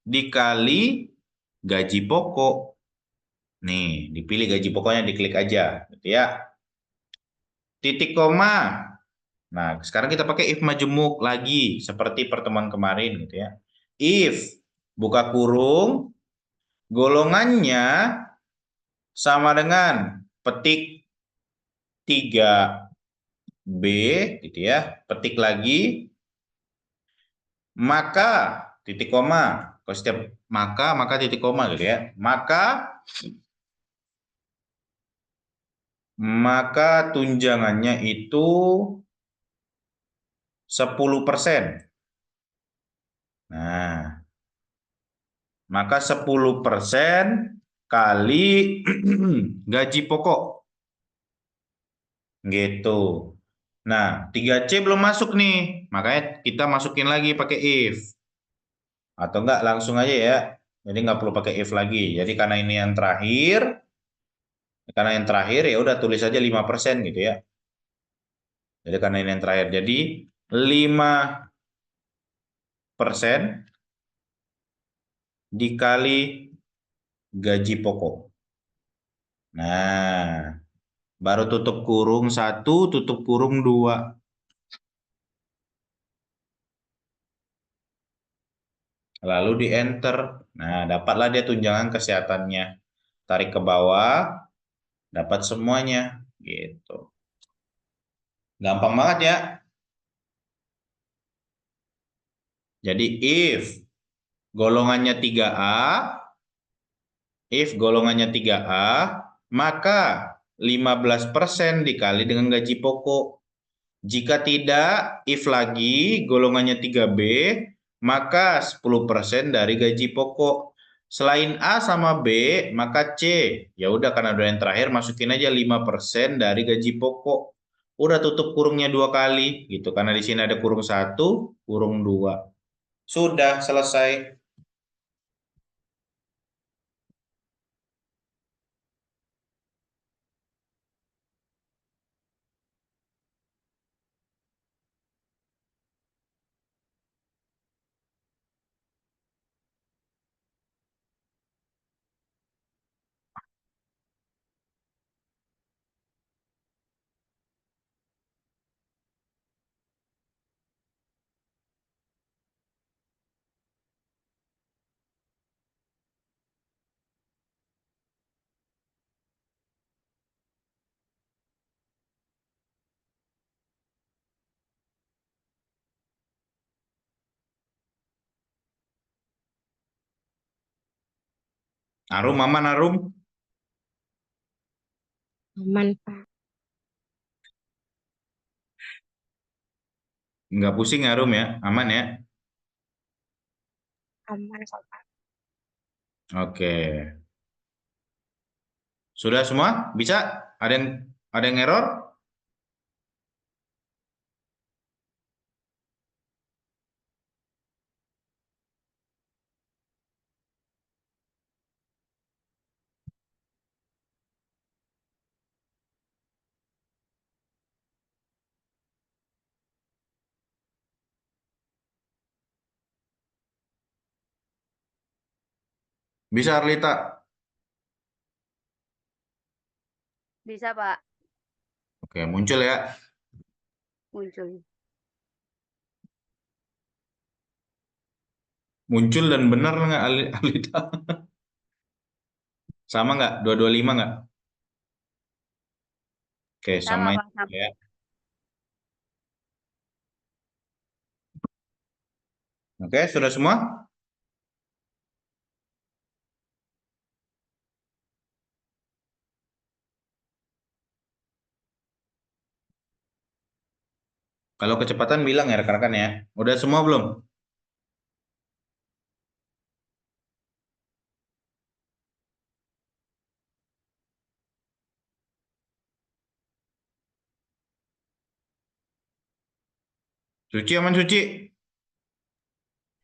dikali gaji pokok. Nih, dipilih gaji pokoknya, diklik aja, gitu ya. Titik koma. Nah, sekarang kita pakai if majemuk lagi, seperti pertemuan kemarin, gitu ya. If, buka kurung, golongannya sama dengan petik 3B, gitu ya. Petik lagi, maka titik koma. Kalau setiap maka titik koma, gitu ya. Maka tunjangannya itu 10%. Nah, maka 10% kali gaji pokok. Gitu. Nah, 3C belum masuk nih. Makanya kita masukin lagi pakai if. Atau enggak langsung aja ya. Jadi nggak perlu pakai if lagi. Jadi karena ini yang terakhir, ya udah tulis aja 5% gitu ya. Jadi karena ini yang terakhir. Jadi 5% dikali gaji pokok. Nah, baru tutup kurung 1, tutup kurung 2. Lalu di enter. Nah, dapatlah dia tunjangan kesehatannya. Tarik ke bawah, dapat semuanya. Gitu. Gampang banget ya. Jadi if golongannya 3A, maka 15% dikali dengan gaji pokok. Jika tidak, if lagi golongannya 3B, maka 10% dari gaji pokok. Selain A sama B, maka C. Ya udah karena udah yang terakhir masukin aja 5% dari gaji pokok. Udah tutup kurungnya 2 kali gitu. Karena di sini ada kurung 1, kurung 2. Sudah selesai. Arum, aman Arum? Aman, Pak. Nggak pusing Arum ya? Aman ya? Aman kok, Pak. Oke. Sudah semua? Bisa? Ada yang error? Bisa Arlita? Bisa, Pak. Oke, muncul ya. Muncul. Muncul dan benar nggak Arlita? Sama nggak? 225 nggak? Oke, Sama, sama Pak. Sama. ya. Oke, sudah semua? Kalau kecepatan bilang ya rekan-rekan ya. Udah semua belum? Suci aman Suci?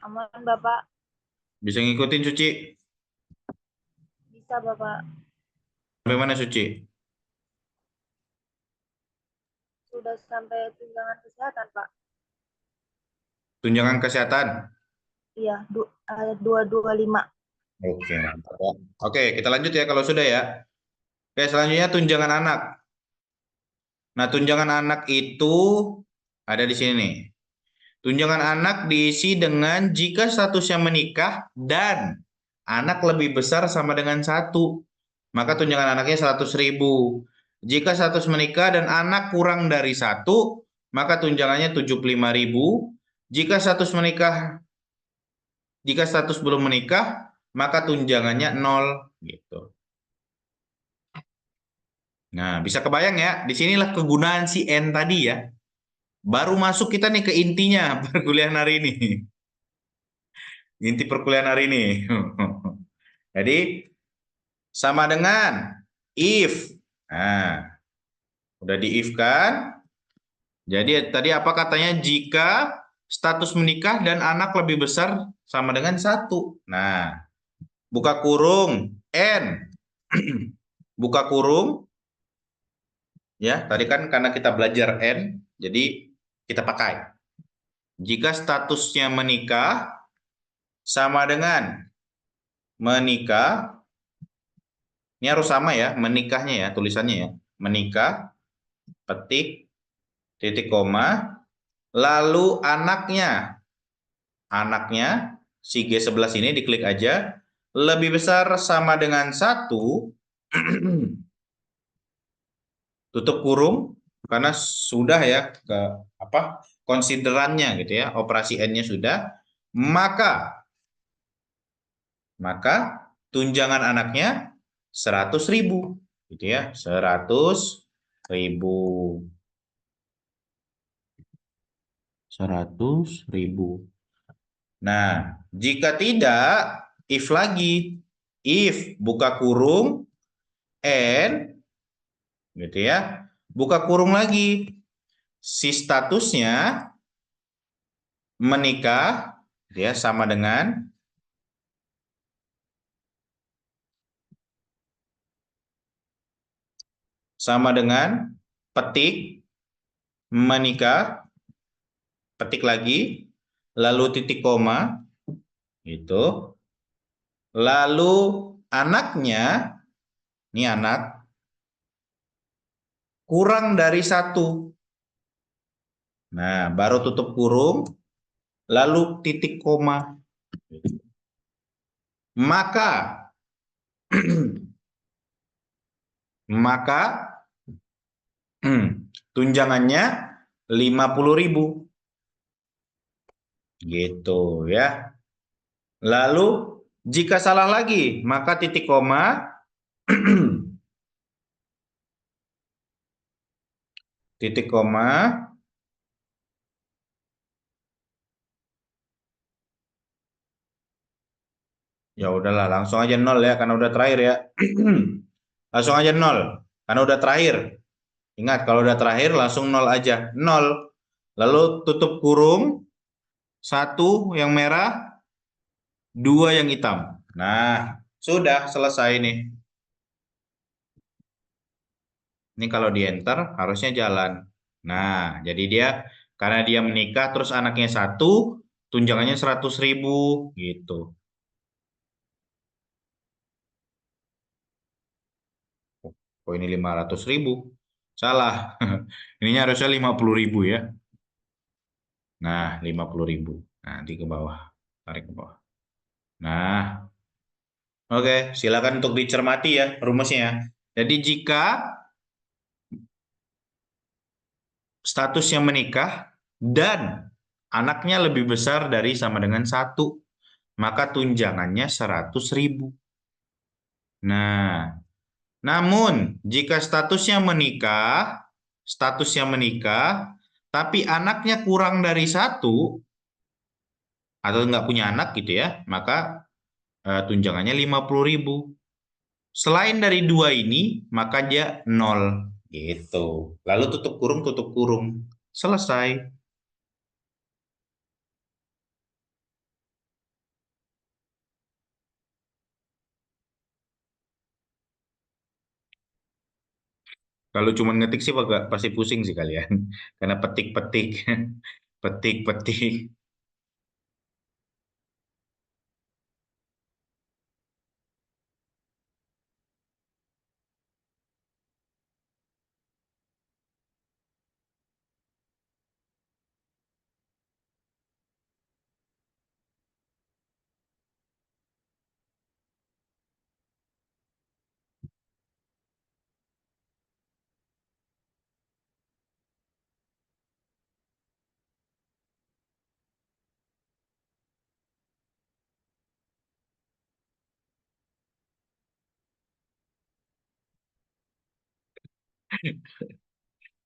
Aman, Bapak. Bisa ngikutin Suci? Bisa, Bapak. Sampai mana Suci? Sudah sampai tunjangan kesehatan, Pak. Tunjangan kesehatan. Iya, 225. Oke, mantap ya. Oke, kita lanjut ya kalau sudah ya. Oke, selanjutnya tunjangan anak. Nah, tunjangan anak itu ada di sini nih. Tunjangan anak diisi dengan jika statusnya menikah dan anak lebih besar sama dengan 1, maka tunjangan anaknya 100.000. Jika status menikah dan anak kurang dari 1, maka tunjangannya 75.000. Jika status menikah, jika status belum menikah, maka tunjangannya 0 gitu. Nah, bisa kebayang ya, disinilah kegunaan si N tadi ya. Baru masuk kita nih ke intinya perkuliahan hari ini. Inti perkuliahan hari ini. Jadi sama dengan if. Nah, udah di if kan? Jadi tadi apa katanya? Jika status menikah dan anak lebih besar sama dengan 1. Nah, buka kurung N. Buka kurung. Ya, tadi kan karena kita belajar N, jadi kita pakai. Jika statusnya menikah sama dengan menikah, ini harus sama ya, menikahnya ya, tulisannya ya. Menikah, petik, titik koma, lalu anaknya, si G11 ini diklik aja, lebih besar sama dengan 1, tutup kurung, karena sudah ya, konsiderannya gitu ya, operasi N-nya sudah, maka tunjangan anaknya 100.000 gitu ya, 100.000. 100.000. Nah, jika tidak, if lagi. If buka kurung, and, gitu ya. Buka kurung lagi. Si statusnya menikah, ya sama dengan petik menikah, petik lagi, lalu titik koma, gitu. Lalu anaknya, ini anak, kurang dari 1. Nah, baru tutup kurung, lalu titik koma. Maka, maka tunjangannya 50.000. Gitu ya. Lalu jika salah lagi, maka titik koma titik koma ya udahlah, langsung aja 0 ya karena udah terakhir ya. Langsung aja 0 karena udah terakhir. Ingat kalau udah terakhir langsung 0 aja. 0. Lalu tutup kurung, 1 yang merah, 2 yang hitam. Nah, sudah selesai nih. Ini kalau di enter harusnya jalan. Nah, jadi dia karena dia menikah terus anaknya 1, tunjangannya 100.000 gitu. Oh ini 500.000. Salah. Ininya harusnya 50.000 ya. Nah, 50.000. Nanti ke bawah. Tarik ke bawah. Nah, oke, silakan untuk dicermati ya rumusnya ya. Jadi jika statusnya menikah dan anaknya lebih besar dari sama dengan 1, maka tunjangannya 100.000. Nah, namun jika statusnya tapi anaknya kurang dari 1 atau nggak punya anak gitu ya, maka tunjangannya 50.000. Selain dari 2 ini, maka dia 0 gitu. Lalu tutup kurung. Selesai. Kalau cuma ngetik sih pasti pusing sih kalian. Karena petik-petik. Petik-petik.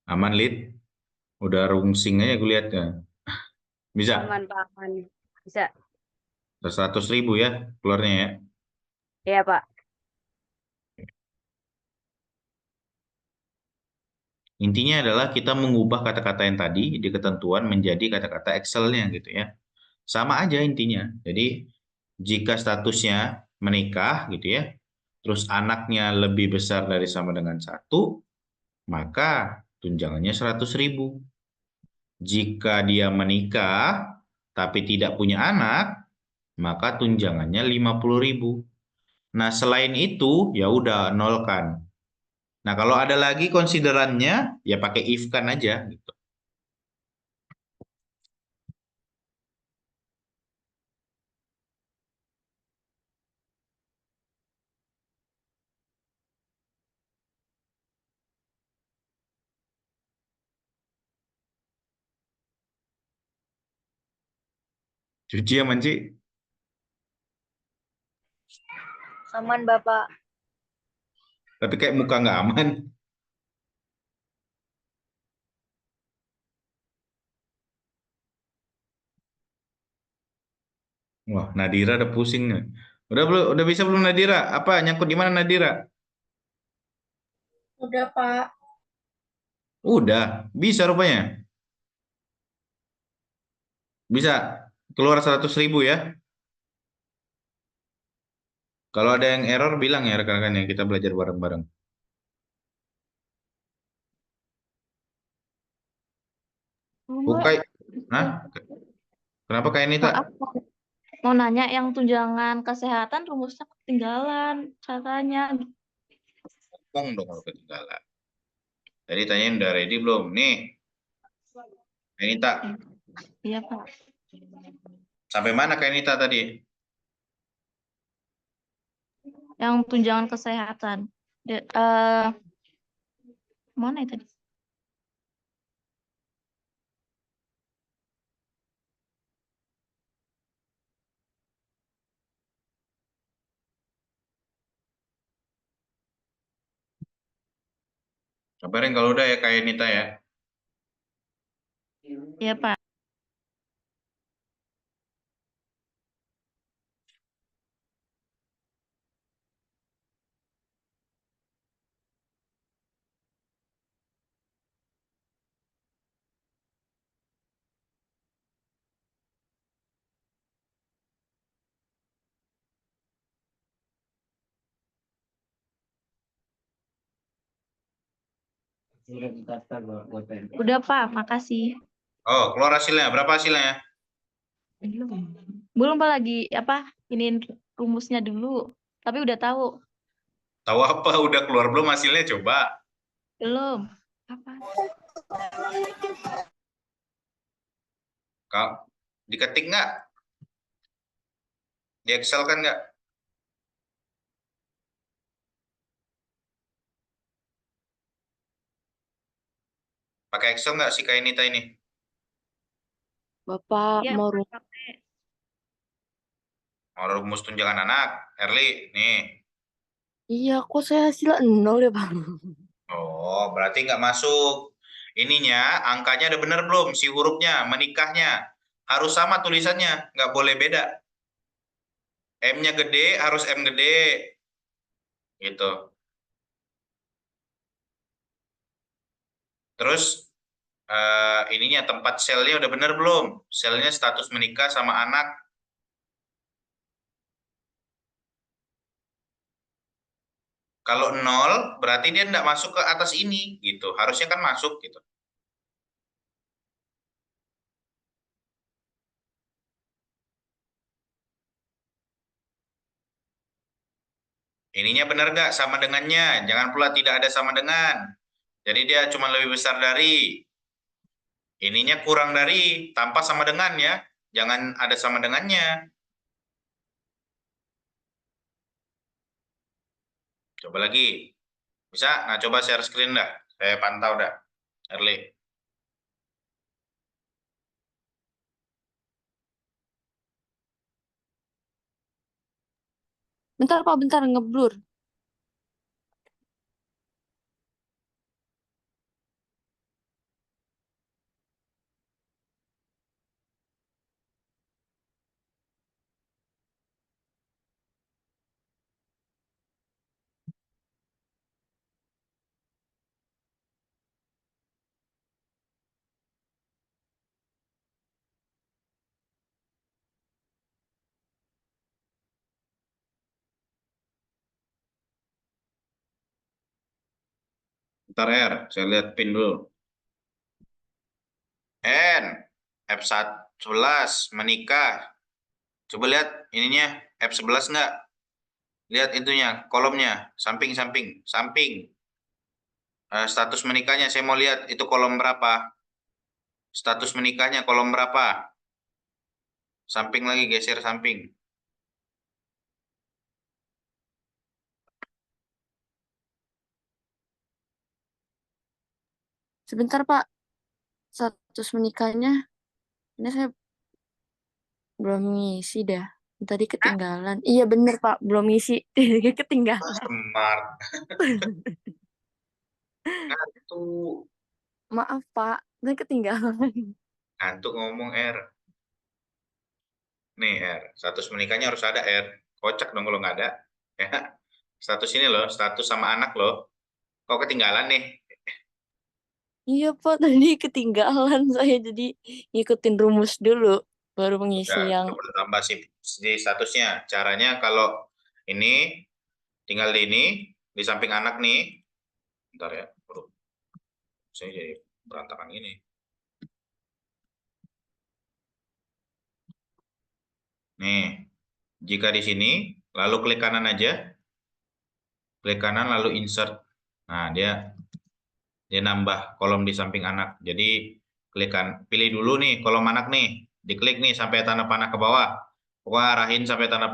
Aman, Lid? Udah rungsing aja gue lihat kan. Bisa? Aman, Pak. Aman. Bisa. 100.000 ya keluarnya ya. Iya, Pak. Intinya adalah kita mengubah kata-kata yang tadi di ketentuan menjadi kata-kata Excel-nya gitu ya. Sama aja intinya. Jadi jika statusnya menikah gitu ya, terus anaknya lebih besar dari sama dengan 1, maka tunjangannya 100.000. Jika dia menikah tapi tidak punya anak, maka tunjangannya 50.000. Nah, selain itu ya udah nolkan. Nah, kalau ada lagi konsiderannya ya pakai if kan aja gitu. Cuci ya Manci? Aman, Bapak. Tapi kayak muka nggak aman. Wah, Nadira udah pusing nih. Udah belum? Udah bisa belum Nadira? Apa nyangkut di mana Nadira? Udah, Pak. Udah, bisa rupanya. Bisa keluar 100.000 ya. Kalau ada yang error bilang ya rekan-rekan yang kita belajar bareng-bareng. Bukai, nah, kenapa kayak Nita? Maaf, mau nanya yang tunjangan kesehatan rumusnya ketinggalan caranya. Ngomong dong kalau ketinggalan. Tadi tanyain udah ready belum? Nih, kayak Nita. Iya, Pak. Sampai mana kayak Nita tadi? Yang tunjangan kesehatan. Mana itu tadi? Kabarin kalau udah ya kayak Nita ya. Iya, Pak. Udah, Pak. Makasih. Oh, keluar hasilnya. Berapa hasilnya? Belum, Pak, lagi apa? Iniin rumusnya dulu. Tapi udah tahu. Tahu apa? Udah keluar belum hasilnya? Coba. Belum. Apa? Kau diketik nggak? Di Excel kan nggak? Pakai Excel nggak sih kayak Nita ini? Bapak Iya, mau Pak. Pakai. Mau rumus tunjangan anak, Erli, nih. iya, kok saya hasil 0 ya, Pak? Oh, berarti nggak masuk. Ininya, angkanya udah bener belum? Si hurufnya, menikahnya. Harus sama tulisannya, nggak boleh beda. M-nya gede, harus M gede. Gitu. Terus, ininya, tempat selnya udah bener belum? Selnya status menikah sama anak. Kalau nol, berarti dia nggak masuk ke atas ini. Gitu. Harusnya kan masuk gitu. Ininya benar nggak sama dengannya? Jangan pula tidak ada sama dengan. Jadi dia cuma lebih besar dari. Ininya kurang dari, tanpa sama dengan ya. Jangan ada sama dengannya. Coba lagi. Bisa? Nah, coba share screen dah. Saya pantau dah. Early. Bentar, Pak, bentar, ngeblur. Ntar R, saya lihat pin dulu. N, F11, menikah. Coba lihat ininya, F11 enggak? Lihat itunya, kolomnya, samping-samping, samping. Status menikahnya, saya mau lihat itu kolom berapa. Status menikahnya kolom berapa? Samping lagi, geser samping. Sebentar, Pak. Status menikahnya. Ini saya belum ngisi dah. Tadi ketinggalan. Iya bener, Pak. Belum ngisi. Ketinggalan. Smart. Ngantuk. Maaf, Pak. Tadi ketinggalan. Ngantuk ngomong R. Nih R, status menikahnya harus ada R. Kocak dong kalau nggak ada. Ya. Status ini loh, status sama anak loh. Kok ketinggalan nih? Iya Pak, tadi ketinggalan saya jadi ngikutin rumus dulu baru mengisi Ya, yang coba tambah sih di statusnya. Caranya kalau ini tinggal di ini, di samping anak nih. Bentar ya, aduh, saya jadi berantakan ini. Nih, jika di sini, lalu klik kanan aja. Klik kanan lalu insert. Nah, dia nambah kolom di samping anak. Jadi pilih dulu nih kolom anak nih, diklik nih sampai tanda panah ke bawah. Pokoknya arahin sampai tanda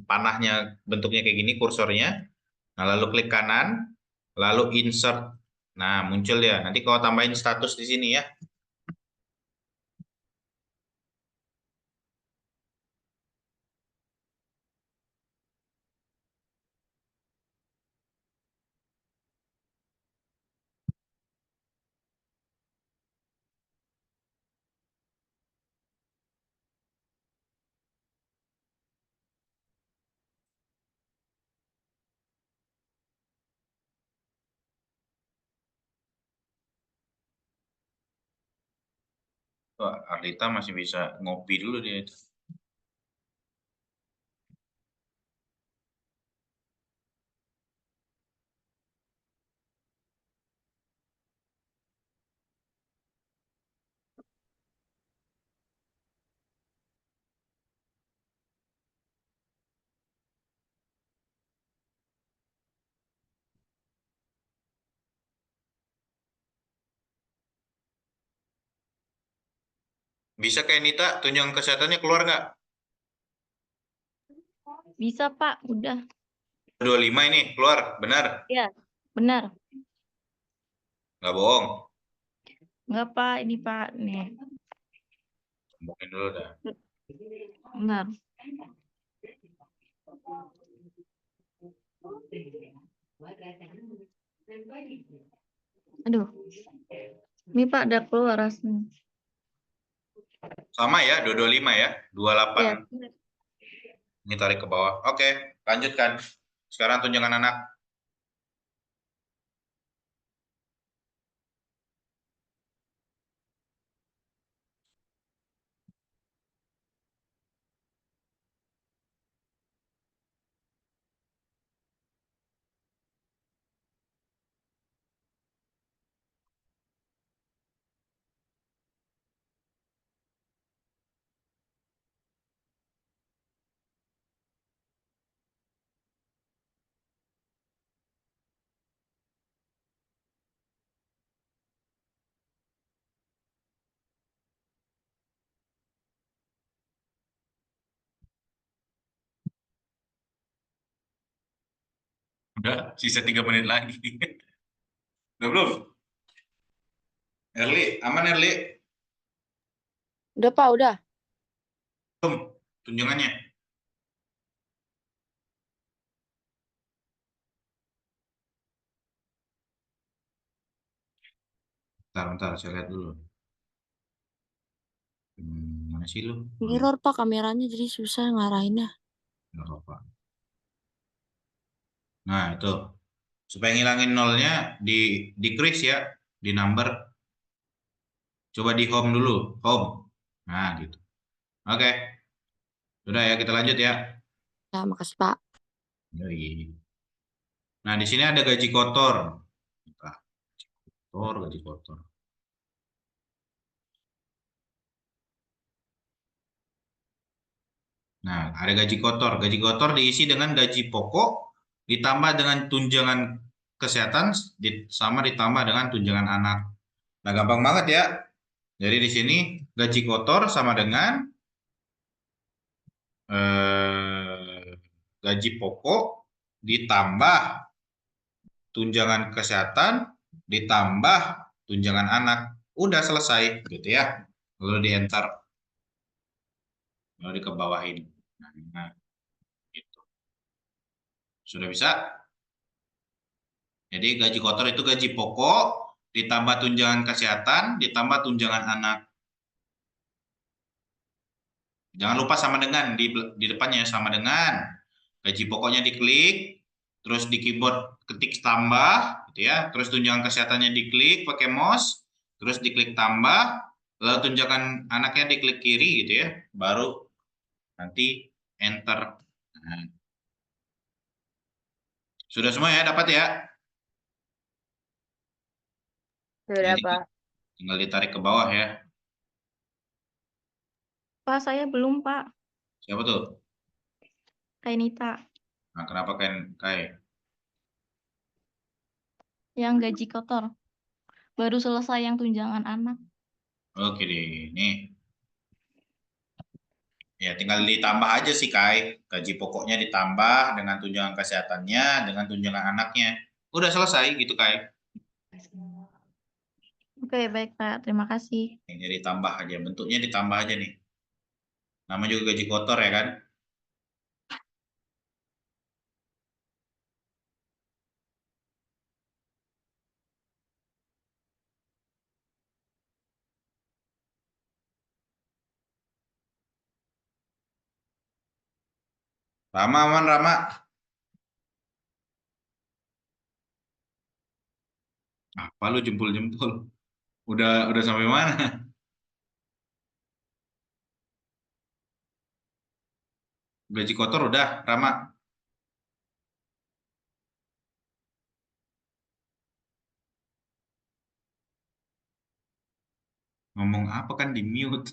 panahnya bentuknya kayak gini kursornya. Nah, lalu klik kanan, lalu insert. Nah, muncul ya. Nanti kau tambahin status di sini ya. Wah, Arlita masih bisa ngopi dulu dia itu. Bisa kayak Nita, tunjangan kesehatannya keluar nggak? Bisa Pak, udah. 25 ini keluar, benar? Ya, benar. Nggak bohong. Enggak Pak, ini Pak. Nih, Mungkin dulu dah. benar. Aduh. Ini Pak udah keluar rasanya. Sama ya, 225 ya, 28. Ya. Ini tarik ke bawah. Oke, lanjutkan. Sekarang tunjangan anak. Udah, sisa 3 menit lagi. Udah belum? Erli, aman Erli? udah Pak, udah. Belum, tunjangannya. Bentar, saya lihat dulu. Mana sih lu? Mirror Pak kameranya jadi susah ngarahinnya. Nggak apa-apa. Nah, itu. Supaya ngilangin nolnya, di decrease ya, di number. Coba di home dulu, home. Nah, gitu. Oke, udah ya, kita lanjut ya. Ya, makasih Pak. Yoi. Nah, di sini ada gaji kotor. Nah, gaji kotor. Nah, ada gaji kotor. Gaji kotor diisi dengan gaji pokok, ditambah dengan tunjangan kesehatan, sama ditambah dengan tunjangan anak. Nah, gampang banget ya. Jadi di sini gaji kotor sama dengan gaji pokok ditambah tunjangan kesehatan ditambah tunjangan anak. Udah selesai gitu ya. Lalu di enter. Lalu dikebawahin. Nah, gitu. Sudah bisa? Jadi gaji kotor itu gaji pokok ditambah tunjangan kesehatan ditambah tunjangan anak. Jangan lupa sama dengan di depannya sama dengan. Gaji pokoknya diklik, terus di keyboard ketik tambah, gitu ya. Terus tunjangan kesehatannya diklik pakai mouse, terus diklik tambah, lalu tunjangan anaknya diklik kiri, gitu ya. Baru nanti enter. Nah, sudah semua ya, dapat ya. Sudah, Jadi Pak. tinggal ditarik ke bawah ya. Pak, saya belum, Pak. Siapa tuh? Kainita. Nah, kenapa kan kayak Yang gaji kotor. Baru selesai yang tunjangan anak. oke deh, ini ya tinggal ditambah aja sih Kai. Gaji pokoknya ditambah dengan tunjangan kesehatannya, dengan tunjangan anaknya. Udah selesai gitu Kai. Oke, baik, Pak. Terima kasih. Ini ditambah aja, bentuknya ditambah aja nih. Nama juga gaji kotor ya kan? Rama aman Rama. Apa lu jempol-jempol? Udah sampai mana? Gaji kotor udah, Rama. Ngomong apa kan di mute.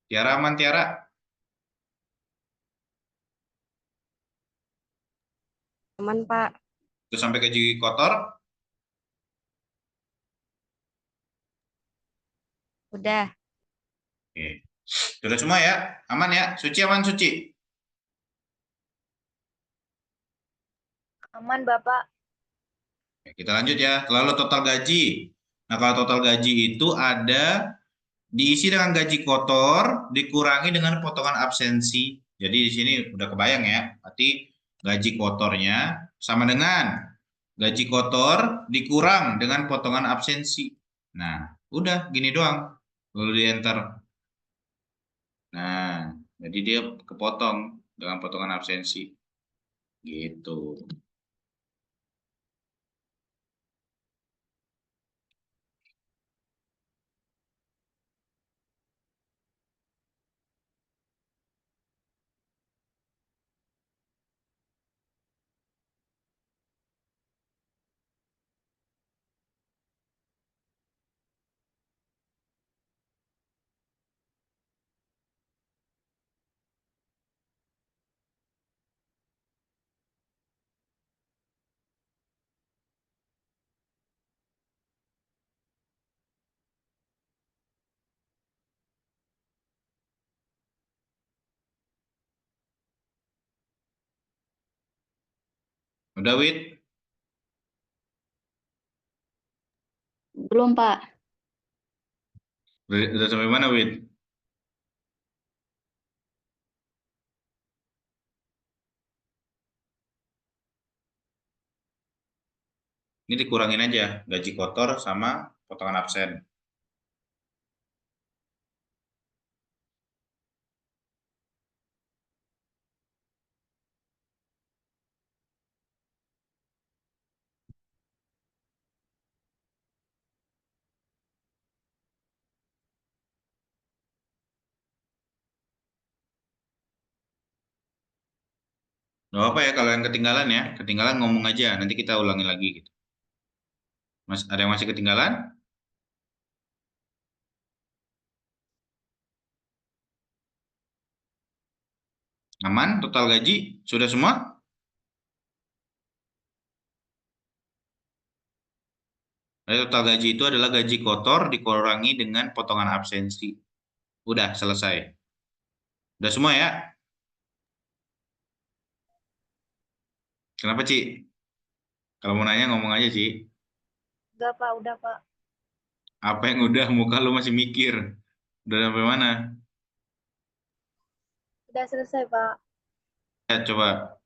Tiara aman Tiara. Aman, Pak. Udah sampai gaji kotor? Udah. Oke. Sudah semua ya? Aman ya? Suci aman Suci? Aman, Bapak. Oke, kita lanjut ya. Lalu total gaji. Nah, kalau total gaji itu ada diisi dengan gaji kotor dikurangi dengan potongan absensi. Jadi di sini udah kebayang ya. Berarti gaji kotornya sama dengan gaji kotor dikurang dengan potongan absensi. Nah, udah gini doang. Lalu di enter. Nah, jadi dia kepotong dengan potongan absensi. Gitu. Udah, Wit? Belum, Pak. Udah sampai mana, Wit? Ini dikurangin aja gaji kotor sama potongan absen. Gak apa ya kalau yang ketinggalan ya. Ketinggalan ngomong aja, nanti kita ulangi lagi gitu. Mas, ada yang masih ketinggalan? Aman? Total gaji? Sudah semua? Jadi total gaji itu adalah gaji kotor dikurangi dengan potongan absensi. Udah selesai. Udah semua ya? Kenapa, Ci? Kalau mau nanya ngomong aja, Ci. Udah, Pak. Udah, Pak. Apa yang udah? Muka lu masih mikir. Udah sampai mana? Udah selesai, Pak. Ya, coba.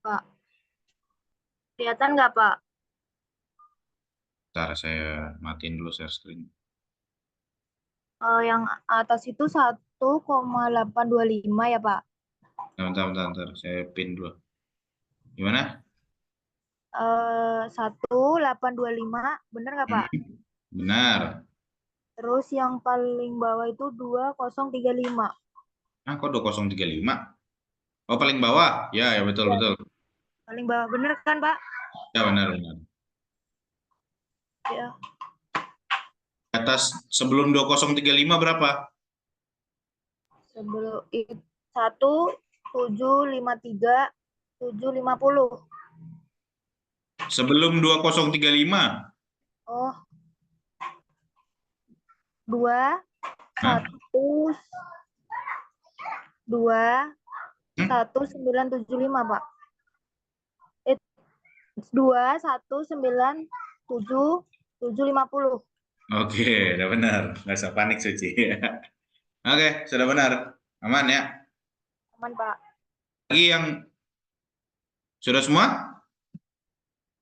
Pak. Kelihatan nggak, Pak? Bentar, saya matiin dulu share screen. Yang atas itu 1,825 ya, Pak? Bentar, saya pin dulu. Gimana? 1,825, bener nggak, Pak? Benar. Terus yang paling bawah itu 2,035. Ah, kok 2035? Oh, paling bawah. Ya, ya betul, betul. Paling bawah, bener kan, Pak? Ya, benar. Ya. Atas sebelum 2035 berapa? Sebelum itu 1,753, 750. Sebelum 2035. Oh, 2, Hah? 1,975, Pak. 2,197,750. Oke, udah benar. Nggak usah panik, Suci. Oke, sudah benar. Aman ya. Aman, Pak. Lagi yang sudah semua?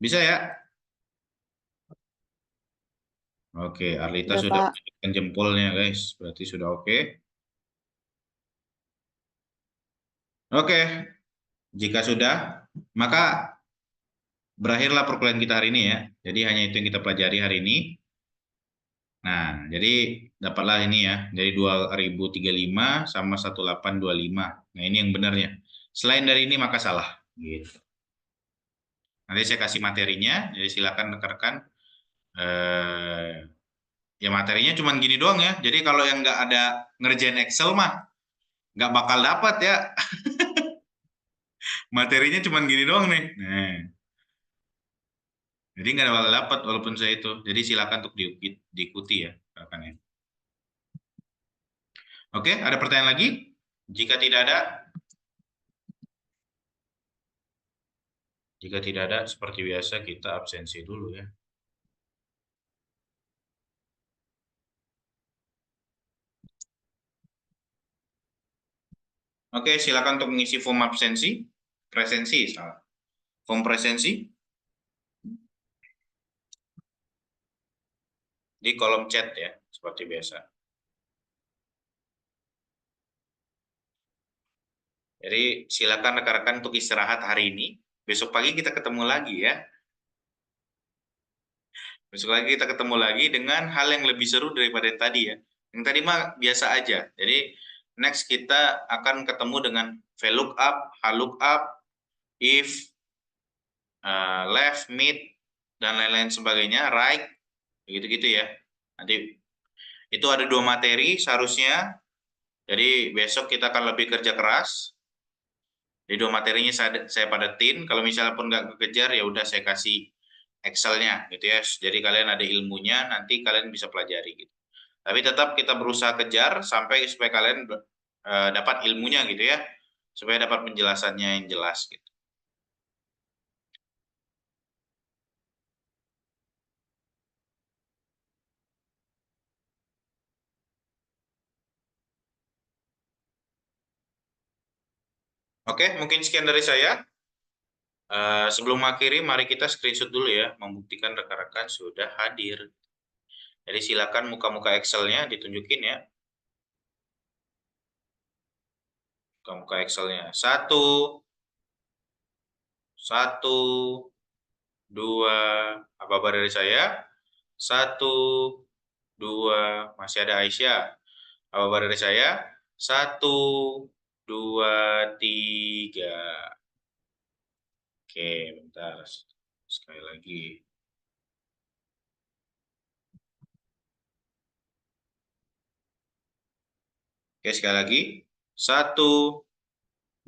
Bisa ya? Oke, Arlita Udah, sudah Pak. menunjukkan jempolnya, guys. Berarti sudah oke. Oke, jika sudah, maka berakhirlah perkuliahan kita hari ini ya. Jadi hanya itu yang kita pelajari hari ini. Nah, jadi dapatlah ini ya. Jadi 2035 sama 1825. Nah, ini yang benarnya. Selain dari ini maka salah. Gitu. Nanti saya kasih materinya. Jadi silakan rekan-rekan. Ya materinya cuma gini doang ya. Jadi kalau yang nggak ada ngerjain Excel mah nggak bakal dapat ya. Materinya cuma gini doang nih. Nah, jadi nggak bakal dapat walaupun saya itu. Jadi silakan untuk diikuti ya, rekan-rekan. Oke, ada pertanyaan lagi? Jika tidak ada, seperti biasa kita absensi dulu ya. Oke, silakan untuk mengisi form absensi, presensi, salah. Form presensi di kolom chat ya, seperti biasa. Jadi silakan rekan-rekan untuk istirahat hari ini. Besok pagi kita ketemu lagi ya. Besok lagi kita ketemu lagi dengan hal yang lebih seru daripada yang tadi ya. Yang tadi mah biasa aja. Jadi next kita akan ketemu dengan VLOOKUP, HLOOKUP, if, left, mid, dan lain-lain sebagainya, right, begitu-gitu ya. Nanti itu ada 2 materi seharusnya. Jadi besok kita akan lebih kerja keras. Di 2 materinya saya padatin. Kalau misalnya pun nggak kekejar ya udah saya kasih Excel-nya gitu ya. Jadi kalian ada ilmunya, nanti kalian bisa pelajari gitu. Tapi tetap kita berusaha kejar sampai supaya kalian dapat ilmunya gitu ya. Supaya dapat penjelasannya yang jelas gitu. Oke, mungkin sekian dari saya. Sebelum mengakhiri, mari kita screenshot dulu ya, membuktikan rekan-rekan sudah hadir. Jadi silakan muka-muka Excel-nya ditunjukin ya. Muka-muka Excel-nya. 1, 2, apa kabar dari saya? 1, 2, masih ada Aisyah. Apa kabar dari saya? 1, 2, 3. Oke, bentar. Sekali lagi. Oke, sekali lagi. 1,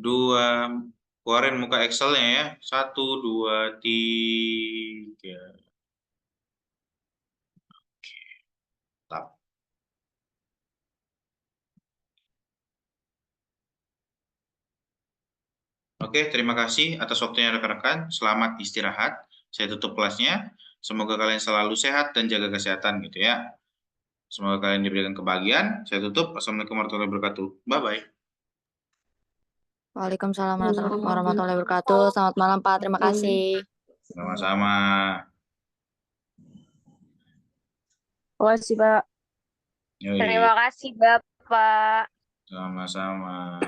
2, keluarin muka Excel-nya ya. 1, 2, 3. Oke, tap. Oke, terima kasih atas waktunya rekan-rekan. Selamat istirahat. Saya tutup kelasnya. Semoga kalian selalu sehat dan jaga kesehatan gitu ya. Semoga kalian diberikan kebahagiaan. Saya tutup. Assalamualaikum warahmatullahi wabarakatuh. Bye-bye. Waalaikumsalam warahmatullahi wabarakatuh. Selamat malam, Pak. Terima kasih. Sama-sama. Terima kasih, Pak. Yoi, Terima kasih, Bapak. sama-sama.